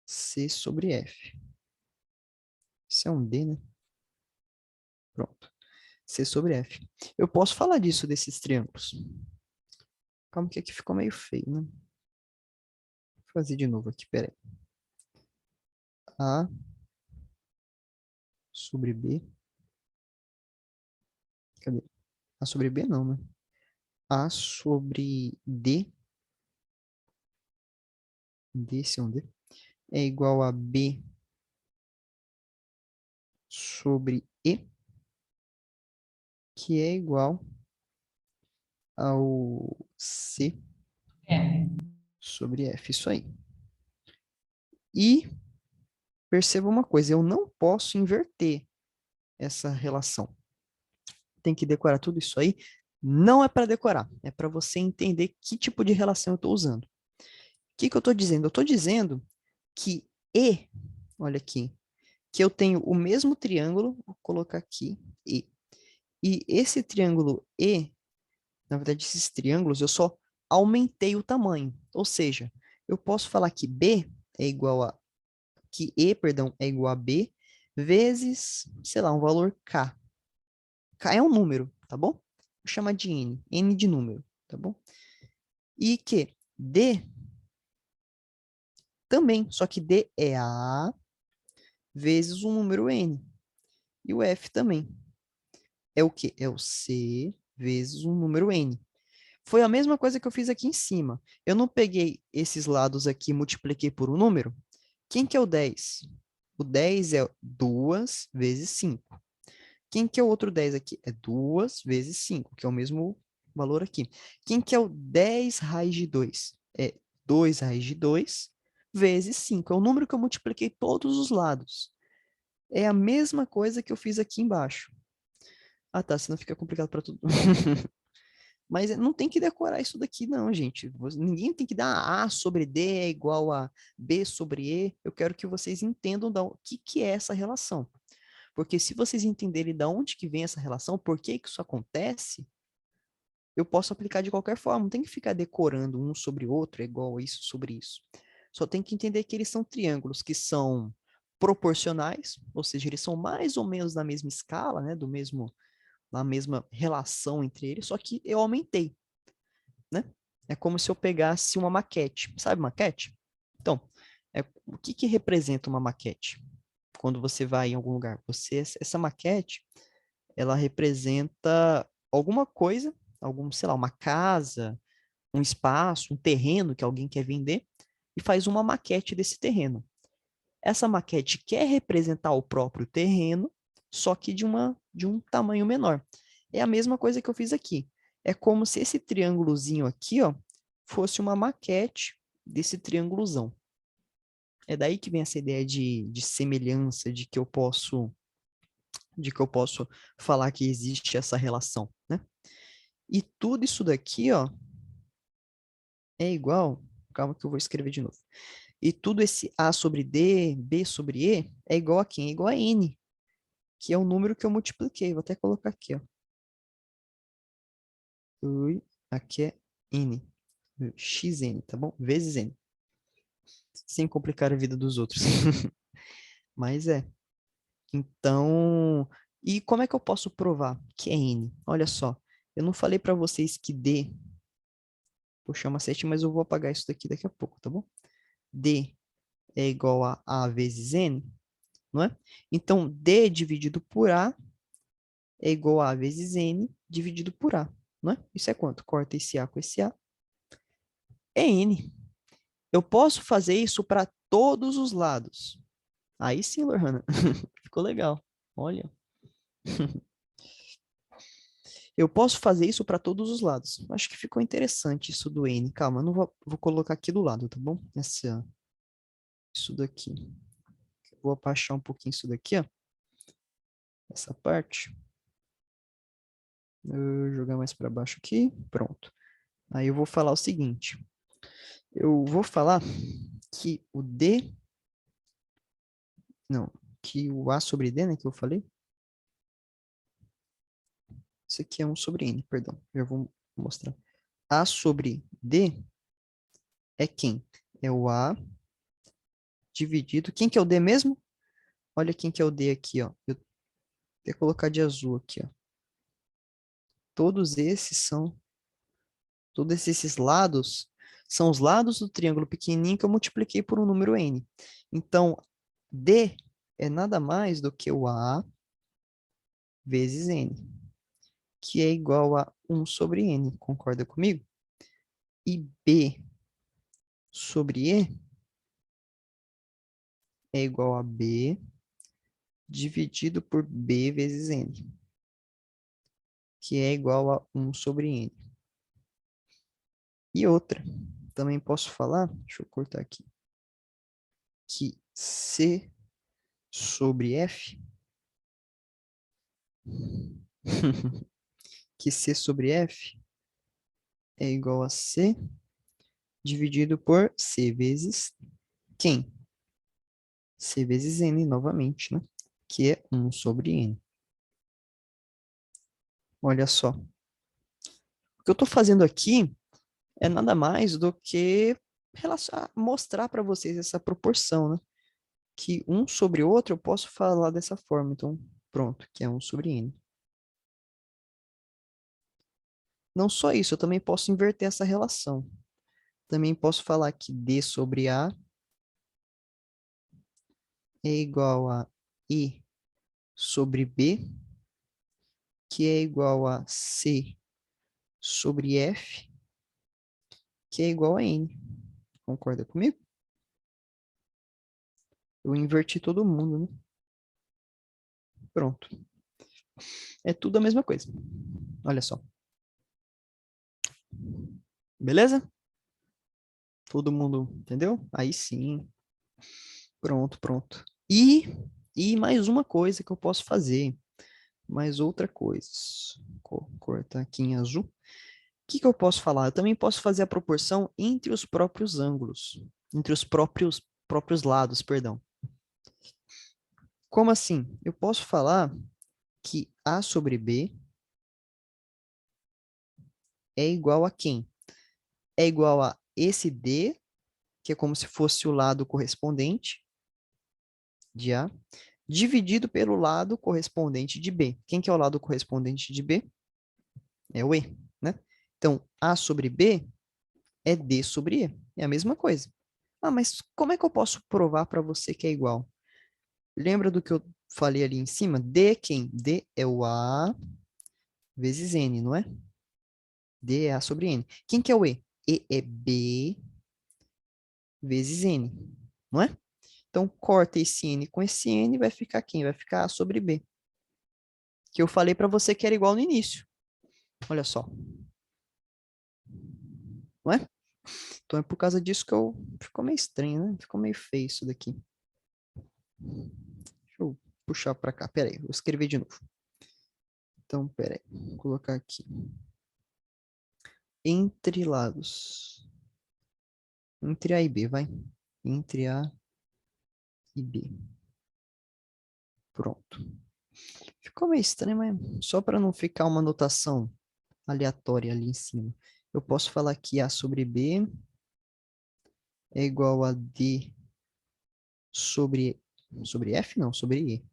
C sobre F. Isso é um D, né? Pronto. C sobre F. Eu posso falar disso desses triângulos. Calma que aqui ficou meio feio, né? Vou fazer de novo aqui, peraí. A sobre B. Cadê? A sobre B não, né? A sobre D. D, esse é um D. É igual a B sobre E, que é igual ao C É. sobre F. Isso aí. E perceba uma coisa, eu não posso inverter essa relação. Tem que decorar tudo isso aí. Não é para decorar, é para você entender que tipo de relação eu estou usando. O que eu estou dizendo? Eu estou dizendo que E, olha aqui, que eu tenho o mesmo triângulo, vou colocar aqui, E. E esse triângulo E, na verdade, esses triângulos, eu só aumentei o tamanho. Ou seja, eu posso falar que B é igual a, que E, perdão, é igual a B, vezes, sei lá, um valor K. K é um número, tá bom? Vou chamar de N, N de número, tá bom? E que D também, só que D é A vezes um número N. E o F também. É o quê? É o C vezes um número N. Foi a mesma coisa que eu fiz aqui em cima. Eu não peguei esses lados aqui e multipliquei por um número. Quem que é o 10? O 10 é 2 vezes 5. Quem que é o outro 10 aqui? É 2 vezes 5, que é o mesmo valor aqui. Quem que é o 10 raiz de 2? É 2 raiz de 2 vezes 5. É o número que eu multipliquei todos os lados. É a mesma coisa que eu fiz aqui embaixo. Ah, tá, senão fica complicado para tudo. Mas não tem que decorar isso daqui, não, gente. Ninguém tem que dar A sobre D é igual a B sobre E. Eu quero que vocês entendam o que é essa relação. Porque se vocês entenderem de onde que vem essa relação, por que que isso acontece, eu posso aplicar de qualquer forma. Não tem que ficar decorando um sobre o outro, é igual a isso sobre isso. Só tem que entender que eles são triângulos que são proporcionais, ou seja, eles são mais ou menos na mesma escala, né, na mesma relação entre eles, só que eu aumentei, né? É como se eu pegasse uma maquete. Sabe maquete? Então, o que que representa uma maquete? Quando você vai em algum lugar, essa maquete, ela representa alguma coisa, sei lá, uma casa, um espaço, um terreno que alguém quer vender e faz uma maquete desse terreno. Essa maquete quer representar o próprio terreno, só que de um tamanho menor. É a mesma coisa que eu fiz aqui. É como se esse triângulozinho aqui, ó, fosse uma maquete desse triângulozão. É daí que vem essa ideia de semelhança, de que eu posso falar que existe essa relação, né? E tudo isso daqui, ó, é igual, calma que eu vou escrever de novo. E tudo esse A sobre D, B sobre E, é igual a quem? É igual a N, que é o número que eu multipliquei. Vou até colocar aqui, ó. Ui, aqui é N. XN, tá bom? Vezes N. Sem complicar a vida dos outros. Mas é. Então, e como é que eu posso provar que é N? Olha só, eu não falei para vocês que D, vou chamar 7, mas eu vou apagar isso daqui a pouco, tá bom? D é igual a A vezes N, não é? Então, D dividido por A é igual a vezes N dividido por A, não é? Isso é quanto? Corta esse A com esse A. É N. Eu posso fazer isso para todos os lados. Aí sim, Lorana. Ficou legal. Olha. Eu posso fazer isso para todos os lados. Acho que ficou interessante isso do N. Calma, eu não vou colocar aqui do lado, tá bom? Isso daqui. Vou abaixar um pouquinho isso daqui, ó. Essa parte. Jogar mais para baixo aqui. Pronto. Aí eu vou falar o seguinte. Eu vou falar que o D... Não, que o A sobre D, né, que eu falei. Isso aqui é 1 sobre N, perdão. Já vou mostrar. A sobre D é quem? É o A dividido... Quem que é o D mesmo? Olha quem que é o D aqui, ó. Eu vou até colocar de azul aqui, ó. Todos esses são... Todos esses lados são os lados do triângulo pequenininho que eu multipliquei por um número N. Então, D é nada mais do que o A vezes N, que é igual a 1 sobre N. Concorda comigo? E B sobre E é igual a B dividido por B vezes N, que é igual a 1 sobre N. E outra, também posso falar, deixa eu cortar aqui, que C sobre F, que C sobre F é igual a C dividido por C vezes quem? C vezes N novamente, né? Que é 1 sobre N. Olha só. O que eu estou fazendo aqui é nada mais do que mostrar para vocês essa proporção, né? Que um sobre o outro eu posso falar dessa forma. Então, pronto, que é 1 sobre N. Não só isso, eu também posso inverter essa relação. Também posso falar que D sobre A é igual a E sobre B, que é igual a C sobre F, que é igual a N. Concorda comigo? Eu inverti todo mundo, né? Pronto. É tudo a mesma coisa. Olha só. Beleza? Todo mundo entendeu? Aí sim. Pronto, pronto. E mais uma coisa que eu posso fazer. Mais outra coisa. Cortar aqui em azul. O que eu posso falar? Eu também posso fazer a proporção entre os próprios ângulos. Entre os próprios lados, perdão. Como assim? Eu posso falar que A sobre B é igual a quem? É igual a esse D, que é como se fosse o lado correspondente de A, dividido pelo lado correspondente de B. Quem que é o lado correspondente de B? É o E, né? Então, A sobre B é D sobre E. É a mesma coisa. Ah, mas como é que eu posso provar para você que é igual? Lembra do que eu falei ali em cima? D é quem? D é o A vezes N, não é? D é A sobre N. Quem que é o E? E é B vezes N, não é? Então, corta esse N com esse N, vai ficar quem? Vai ficar A sobre B. Que eu falei para você que era igual no início. Olha só. Não é? Então é por causa disso que eu... Ficou meio estranho, né? Ficou meio feio isso daqui. Deixa eu puxar para cá. Pera aí, vou escrever de novo. Então, pera aí. Vou colocar aqui. Entre lados. Entre A e B, vai. Entre A e B. Pronto. Ficou meio estranho, mas só para não ficar uma notação aleatória ali em cima. Eu posso falar que A sobre B é igual a D sobre F? Não, sobre E.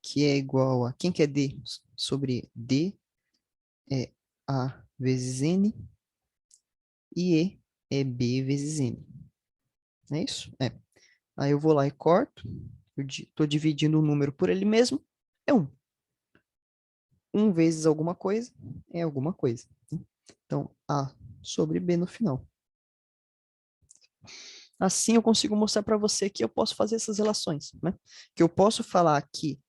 Que é igual a... Quem que é D? Sobre D é A vezes N e E é B vezes N. É isso? É. Aí eu vou lá e corto. Eu estou dividindo o número por ele mesmo. É 1. 1 vezes alguma coisa é alguma coisa. Então, A sobre B no final. Assim eu consigo mostrar para você que eu posso fazer essas relações, né? Que eu posso falar que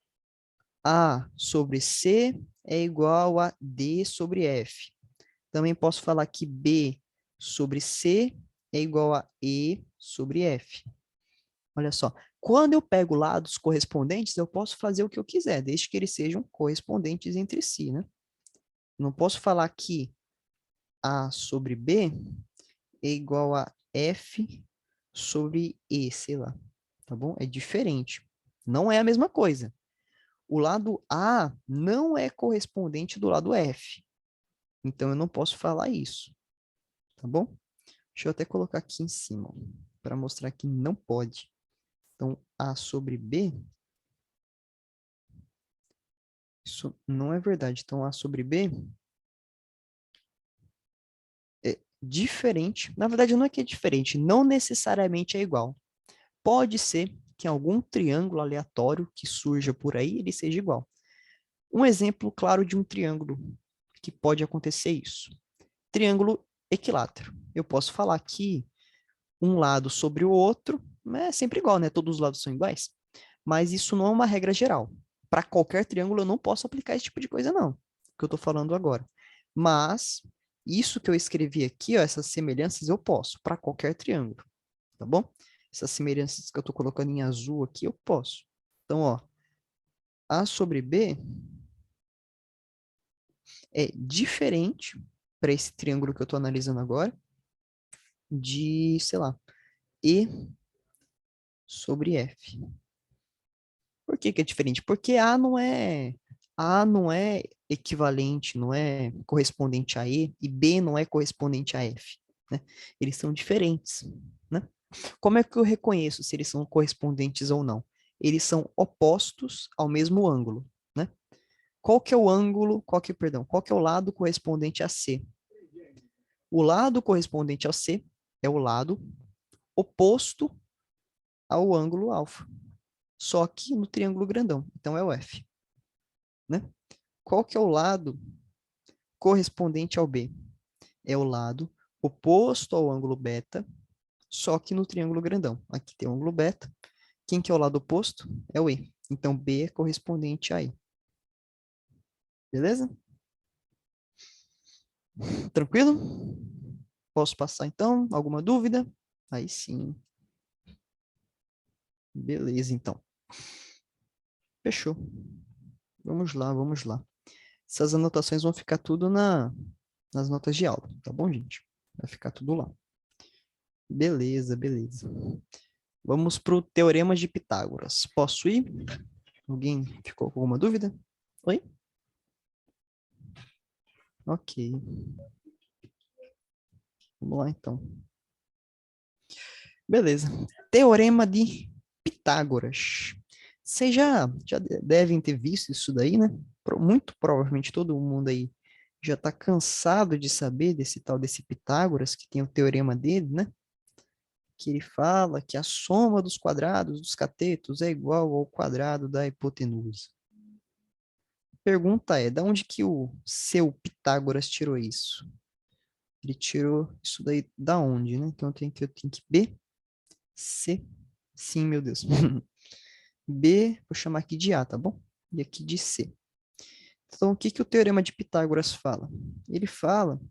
A sobre C é igual a D sobre F. Também posso falar que B sobre C é igual a E sobre F. Olha só, quando eu pego lados correspondentes, eu posso fazer o que eu quiser, desde que eles sejam correspondentes entre si, né? Não posso falar que A sobre B é igual a F sobre E, sei lá, tá bom? É diferente. Não é a mesma coisa. O lado A não é correspondente do lado F. Então, eu não posso falar isso, tá bom? Deixa eu até colocar aqui em cima, para mostrar que não pode. Então, A sobre B, isso não é verdade. Então, A sobre B é diferente. Na verdade, não é que é diferente, não necessariamente é igual. Pode ser que algum triângulo aleatório que surja por aí, ele seja igual. Um exemplo claro de um triângulo que pode acontecer isso. Triângulo equilátero. Eu posso falar que um lado sobre o outro é sempre igual, né? Todos os lados são iguais. Mas isso não é uma regra geral. Para qualquer triângulo eu não posso aplicar esse tipo de coisa, não. Que eu estou falando agora. Mas isso que eu escrevi aqui, ó, essas semelhanças eu posso para qualquer triângulo, tá bom? Essas semelhanças que eu estou colocando em azul aqui eu posso. Então, ó, A sobre B é diferente para esse triângulo que eu estou analisando agora de, sei lá, E sobre F. Por que que é diferente? Porque A não é equivalente, não é correspondente a E B não é correspondente a F, né? Eles são diferentes, né? Como é que eu reconheço se eles são correspondentes ou não? Eles são opostos ao mesmo ângulo, né? Qual que é o ângulo, qual que é o lado correspondente a C? O lado correspondente ao C é o lado oposto ao ângulo alfa, só que no triângulo grandão, então é o F, né? Qual que é o lado correspondente ao B? É o lado oposto ao ângulo beta, só que no triângulo grandão. Aqui tem o ângulo beta. Quem que é o lado oposto? É o E. Então, B é correspondente a E. Beleza? Tranquilo? Posso passar, então? Alguma dúvida? Aí sim. Beleza, então. Fechou. Vamos lá, vamos lá. Essas anotações vão ficar tudo nas notas de aula, tá bom, gente? Vai ficar tudo lá. Beleza, beleza. Vamos para o Teorema de Pitágoras. Posso ir? Alguém ficou com alguma dúvida? Oi? Ok. Vamos lá, então. Beleza. Teorema de Pitágoras. Vocês já devem ter visto isso daí, né? Muito provavelmente todo mundo aí já está cansado de saber desse tal desse Pitágoras, que tem o teorema dele, né? Que ele fala que a soma dos quadrados dos catetos é igual ao quadrado da hipotenusa. A pergunta é, da onde que o seu Pitágoras tirou isso? Ele tirou isso daí da onde, né? Então eu tenho que B, C, sim, meu Deus. B, vou chamar aqui de A, tá bom? E aqui de C. Então, o que que o Teorema de Pitágoras fala? Ele fala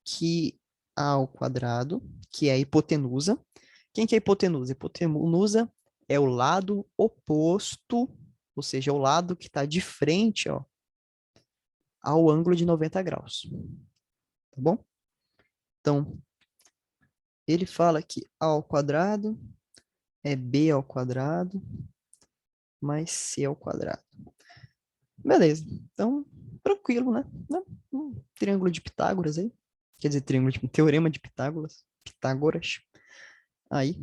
que A ao quadrado, que é a hipotenusa. Quem que é a hipotenusa? A hipotenusa é o lado oposto, ou seja, é o lado que está de frente, ó, ao ângulo de 90 graus. Tá bom? Então, ele fala que A ao quadrado é B ao quadrado mais C ao quadrado. Beleza. Então, tranquilo, né? Um triângulo de Pitágoras aí. Quer dizer, teorema de Pitágoras. Pitágoras. Aí.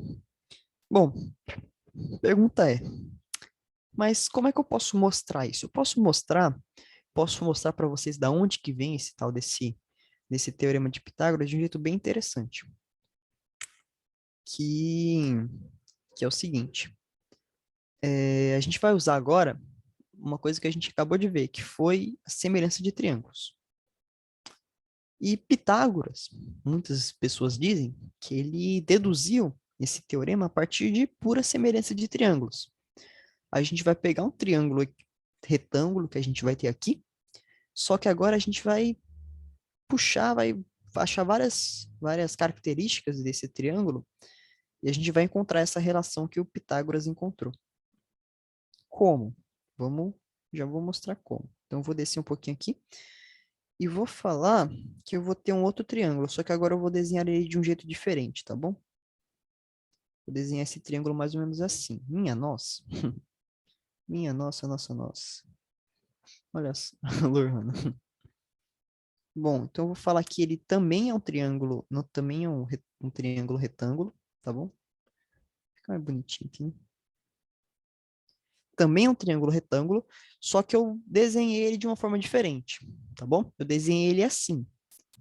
Bom, pergunta é, mas como é que eu posso mostrar isso? Eu posso mostrar para vocês da onde que vem esse tal desse teorema de Pitágoras de um jeito bem interessante. que é o seguinte. A gente vai usar agora uma coisa que a gente acabou de ver, que foi a semelhança de triângulos. E Pitágoras, muitas pessoas dizem que ele deduziu esse teorema a partir de pura semelhança de triângulos. A gente vai pegar um triângulo retângulo que a gente vai ter aqui, só que agora a gente vai puxar, vai achar várias características desse triângulo e a gente vai encontrar essa relação que o Pitágoras encontrou. Como? Já vou mostrar como. Então, eu vou descer um pouquinho aqui e vou falar que eu vou ter um outro triângulo, só que agora eu vou desenhar ele de um jeito diferente, tá bom? Vou desenhar esse triângulo mais ou menos assim. Minha nossa. Minha nossa, nossa, nossa. Olha só, Lorana. Bom, então eu vou falar que ele também é um triângulo, não, também é um triângulo retângulo, tá bom? Fica mais bonitinho aqui, né? Também é um triângulo retângulo, só que eu desenhei ele de uma forma diferente, tá bom? Eu desenhei ele assim,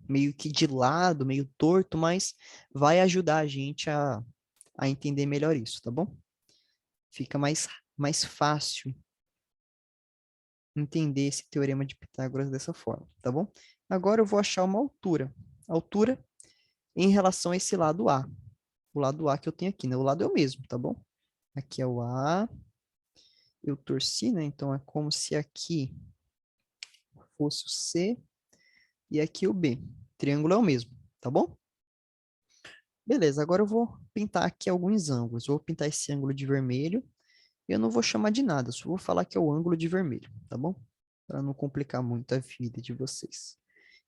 meio que de lado, meio torto, mas vai ajudar a gente a entender melhor isso, tá bom? Fica mais fácil entender esse teorema de Pitágoras dessa forma, tá bom? Agora eu vou achar uma altura. Altura em relação a esse lado A. O lado A que eu tenho aqui, né? O lado é o mesmo, tá bom? Aqui é o A. Eu torci, né? Então é como se aqui fosse o C e aqui o B. O triângulo é o mesmo, tá bom? Beleza, agora eu vou pintar aqui alguns ângulos. Eu vou pintar esse ângulo de vermelho. Eu não vou chamar de nada, só vou falar que é o ângulo de vermelho, tá bom? Para não complicar muito a vida de vocês.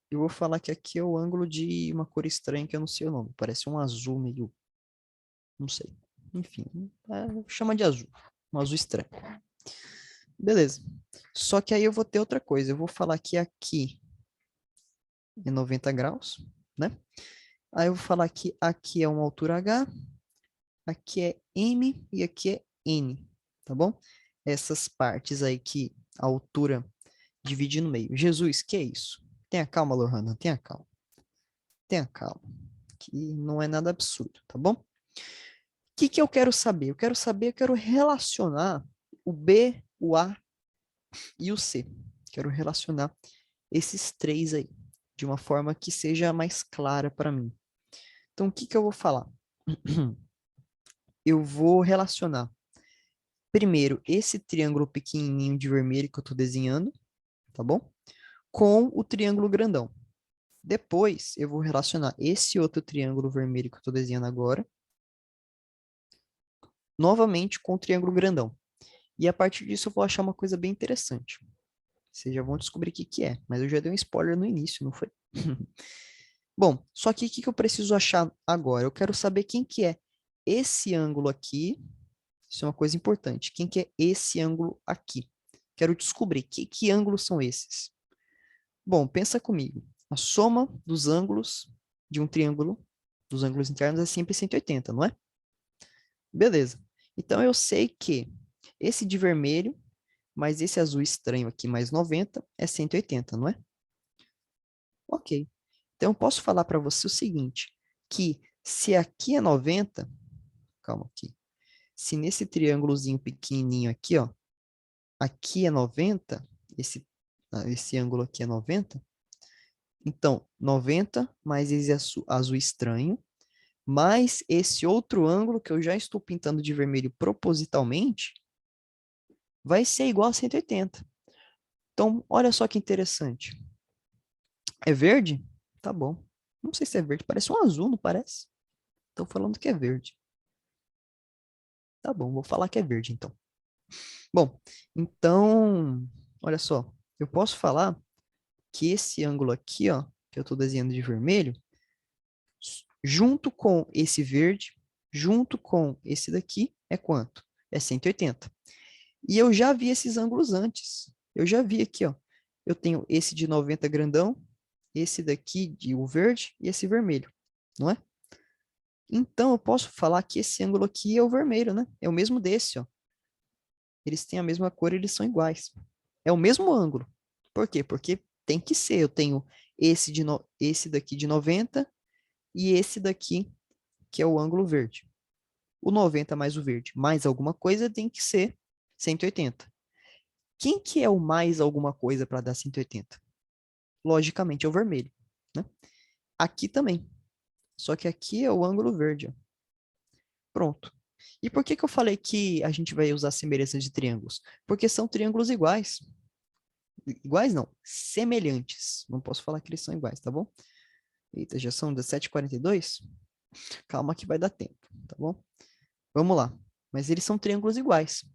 Eu vou falar que aqui é o ângulo de uma cor estranha que eu não sei o nome. Parece um azul meio... não sei. Enfim, chama de azul. Um azul estranho. Beleza. Só que aí eu vou ter outra coisa. Eu vou falar que aqui é 90 graus, né? Aí eu vou falar que aqui é uma altura H, aqui é M e aqui é N, tá bom? Essas partes aí que a altura divide no meio. Jesus, que é isso? Tenha calma, Lohana, tenha calma. Tenha calma, que não é nada absurdo, tá bom? O que eu quero saber? Eu quero relacionar o B, o A e o C. Quero relacionar esses três aí, de uma forma que seja mais clara para mim. Então, o que eu vou falar? Eu vou relacionar, primeiro, esse triângulo pequenininho de vermelho que eu estou desenhando, tá bom? Com o triângulo grandão. Depois, eu vou relacionar esse outro triângulo vermelho que eu estou desenhando agora, novamente com o triângulo grandão. E a partir disso, eu vou achar uma coisa bem interessante. Vocês já vão descobrir o que é, mas eu já dei um spoiler no início, não foi? Bom, só que o que eu preciso achar agora? Eu quero saber quem que é esse ângulo aqui. Isso é uma coisa importante. Quem que é esse ângulo aqui? Quero descobrir que ângulos são esses. Bom, pensa comigo. A soma dos ângulos de um triângulo, dos ângulos internos, é sempre 180, não é? Beleza. Então, eu sei que esse de vermelho, mais esse azul estranho aqui, mais 90, é 180, não é? Ok. Então, eu posso falar para você o seguinte, que se aqui é 90, calma aqui, se nesse triângulozinho pequenininho aqui, ó, aqui é 90, esse ângulo aqui é 90, então 90 mais esse azul estranho, mais esse outro ângulo que eu já estou pintando de vermelho propositalmente, vai ser igual a 180. Então, olha só que interessante. É verde? Tá bom. Não sei se é verde, parece um azul, não parece? Estou falando que é verde. Tá bom, vou falar que é verde, então. Bom, então, olha só. Eu posso falar que esse ângulo aqui, ó, que eu estou desenhando de vermelho, junto com esse verde, junto com esse daqui, é quanto? É 180. E eu já vi esses ângulos antes. Eu já vi aqui, ó. Eu tenho esse de 90 grandão, esse daqui de o verde e esse vermelho, não é? Então, eu posso falar que esse ângulo aqui é o vermelho, né? É o mesmo desse, ó. Eles têm a mesma cor, eles são iguais. É o mesmo ângulo. Por quê? Porque tem que ser. Eu tenho esse daqui de 90 e esse daqui, que é o ângulo verde. O 90 mais o verde mais alguma coisa tem que ser 180. Quem que é o mais alguma coisa para dar 180? Logicamente é o vermelho, né? Aqui também. Só que aqui é o ângulo verde, ó. Pronto. E por que que eu falei que a gente vai usar semelhança de triângulos? Porque são triângulos iguais. Iguais não, semelhantes. Não posso falar que eles são iguais, tá bom? Eita, já são 17h42? Calma que vai dar tempo, tá bom? Vamos lá. Mas eles são triângulos iguais,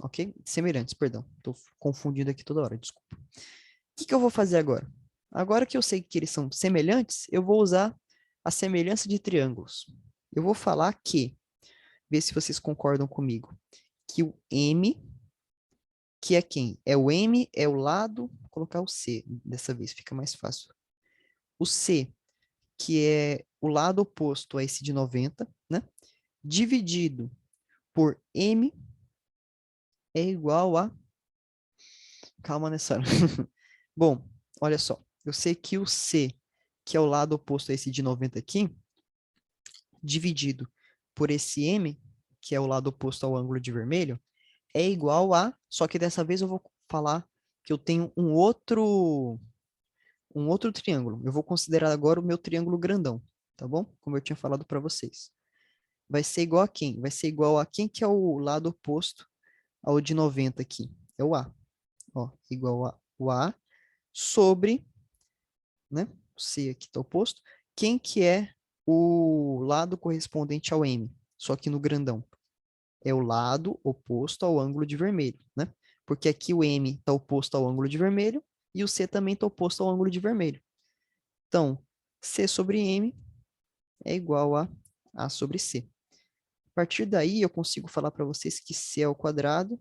ok? Semelhantes, perdão. Estou confundindo aqui toda hora, desculpa. O que que eu vou fazer agora? Agora que eu sei que eles são semelhantes, eu vou usar a semelhança de triângulos. Eu vou falar que, ver se vocês concordam comigo, que o M, que é quem? É o M, é o lado, vou colocar o C, dessa vez fica mais fácil. O C, que é o lado oposto a esse de 90, né? Dividido por M é igual a... Calma nessa hora. Bom, olha só. Eu sei que o C, que é o lado oposto a esse de 90 aqui, dividido por esse M, que é o lado oposto ao ângulo de vermelho, é igual a... Só que dessa vez eu vou falar que eu tenho um outro triângulo. Eu vou considerar agora o meu triângulo grandão, tá bom? Como eu tinha falado para vocês. Vai ser igual a quem? Vai ser igual a quem que é o lado oposto ao de 90 aqui? É o A. Ó, igual a o A sobre, né? O C aqui está oposto. Quem que é o lado correspondente ao M? Só que no grandão. É o lado oposto ao ângulo de vermelho, né? Porque aqui o M está oposto ao ângulo de vermelho e o C também está oposto ao ângulo de vermelho. Então, C sobre M é igual a A sobre C. A partir daí, eu consigo falar para vocês que C ao quadrado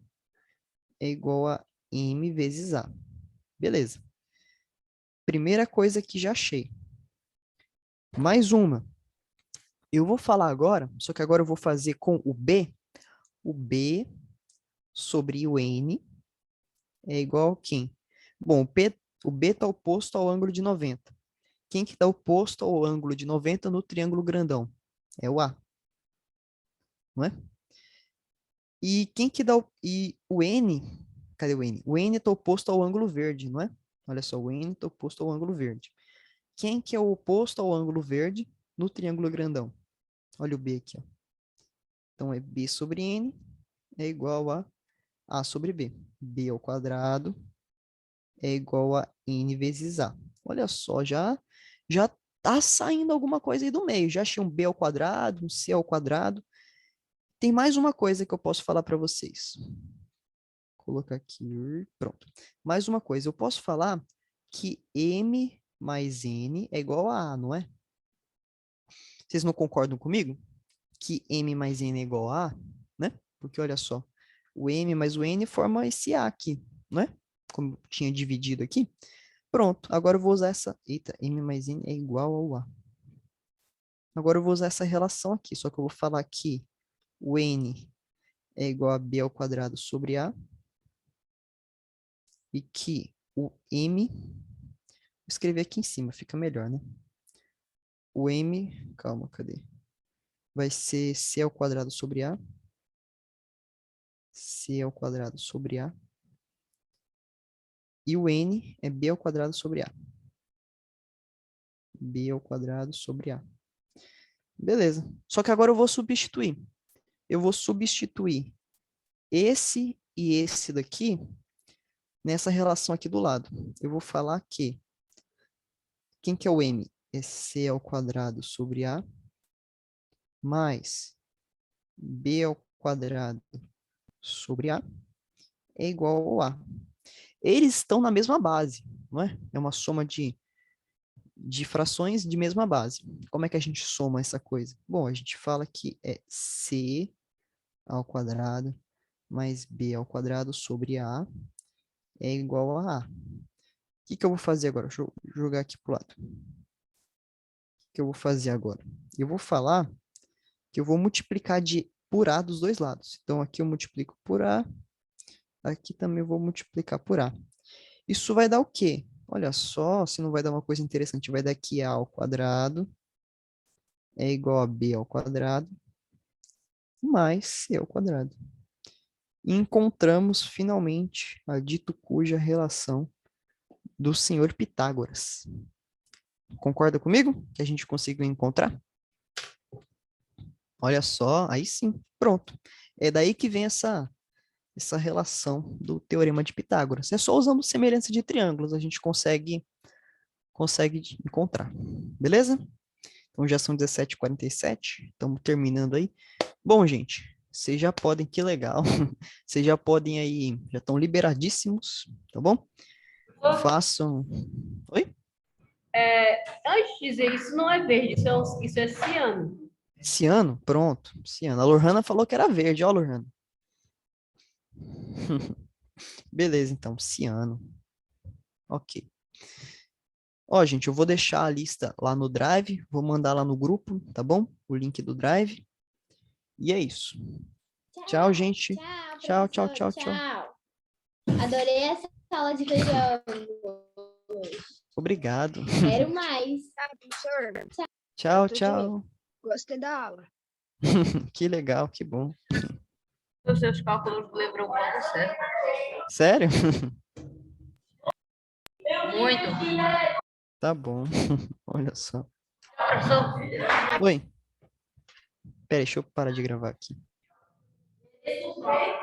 é igual a M vezes A. Beleza. Primeira coisa que já achei. Mais uma. Eu vou falar agora, só que agora eu vou fazer com o B sobre o N é igual a quem? Bom, o B está oposto ao ângulo de 90. Quem que está oposto ao ângulo de 90 no triângulo grandão? É o A, não é? E quem que dá e o N, cadê o N? O N está oposto ao ângulo verde, não é? Olha só, o N está oposto ao ângulo verde. Quem que é o oposto ao ângulo verde no triângulo grandão? Olha o B aqui, ó. Então, é B sobre N é igual a sobre B. B ao quadrado é igual a N vezes A. Olha só, já tá saindo alguma coisa aí do meio. Já achei um B ao quadrado, um C ao quadrado. Tem mais uma coisa que eu posso falar para vocês. Vou colocar aqui, pronto. Mais uma coisa, eu posso falar que M mais N é igual a A, não é? Vocês não concordam comigo? Que M mais N é igual a A, né? Porque olha só, o M mais o N forma esse A aqui, não é? Como eu tinha dividido aqui. Pronto, agora eu vou usar essa... Eita, M mais N é igual ao A. Agora eu vou usar essa relação aqui, só que eu vou falar que o N é igual a B ao quadrado sobre A e que o M... Vou escrever aqui em cima, fica melhor, né? O M... Calma, cadê? Vai ser C ao quadrado sobre A. C ao quadrado sobre A. E o N é B ao quadrado sobre A. B ao quadrado sobre A. Beleza. Só que agora eu vou substituir. Eu vou substituir esse e esse daqui nessa relação aqui do lado. Eu vou falar que quem que é o M? É C ao quadrado sobre A mais B ao quadrado sobre A é igual ao A. Eles estão na mesma base, não é? É uma soma de frações de mesma base. Como é que a gente soma essa coisa? Bom, a gente fala que é C ao quadrado mais B ao quadrado sobre A é igual a A. O que eu vou fazer agora? Deixa eu jogar aqui para o lado. O que eu vou fazer agora? Eu vou falar que eu vou multiplicar por A dos dois lados. Então, aqui eu multiplico por A, aqui também eu vou multiplicar por A. Isso vai dar o quê? Olha só, se não vai dar uma coisa interessante, vai dar que A ao quadrado é igual a B ao quadrado mais c ao quadrado. E encontramos finalmente a dito cuja relação do senhor Pitágoras. Concorda comigo que a gente conseguiu encontrar? Olha só, aí sim, pronto. É daí que vem essa relação do teorema de Pitágoras. É só usando semelhança de triângulos a gente consegue encontrar. Beleza? Então já são 17h47, estamos terminando aí. Bom, gente, vocês já podem, que legal. Vocês já podem aí, já estão liberadíssimos, tá bom? Façam. Oi? Antes de dizer, isso não é verde, isso é ciano. Ciano? Pronto, ciano. A Lorhana falou que era verde, ó, Lorhana. Beleza, então, ciano. Ok. Ó, gente, eu vou deixar a lista lá no Drive, vou mandar lá no grupo, tá bom? O link do Drive. E é isso. Tchau, gente. Tchau, tchau, professor, tchau, tchau. Adorei essa aula de triângulos. Obrigado. Quero mais. Professor, Tchau, tudo tchau. gostei da aula. Que legal, que bom. Os seus cálculos lembram o ponto certo. Sério? Muito. Tá bom. Olha só. Professor, Oi. Pera, deixa eu parar de gravar aqui.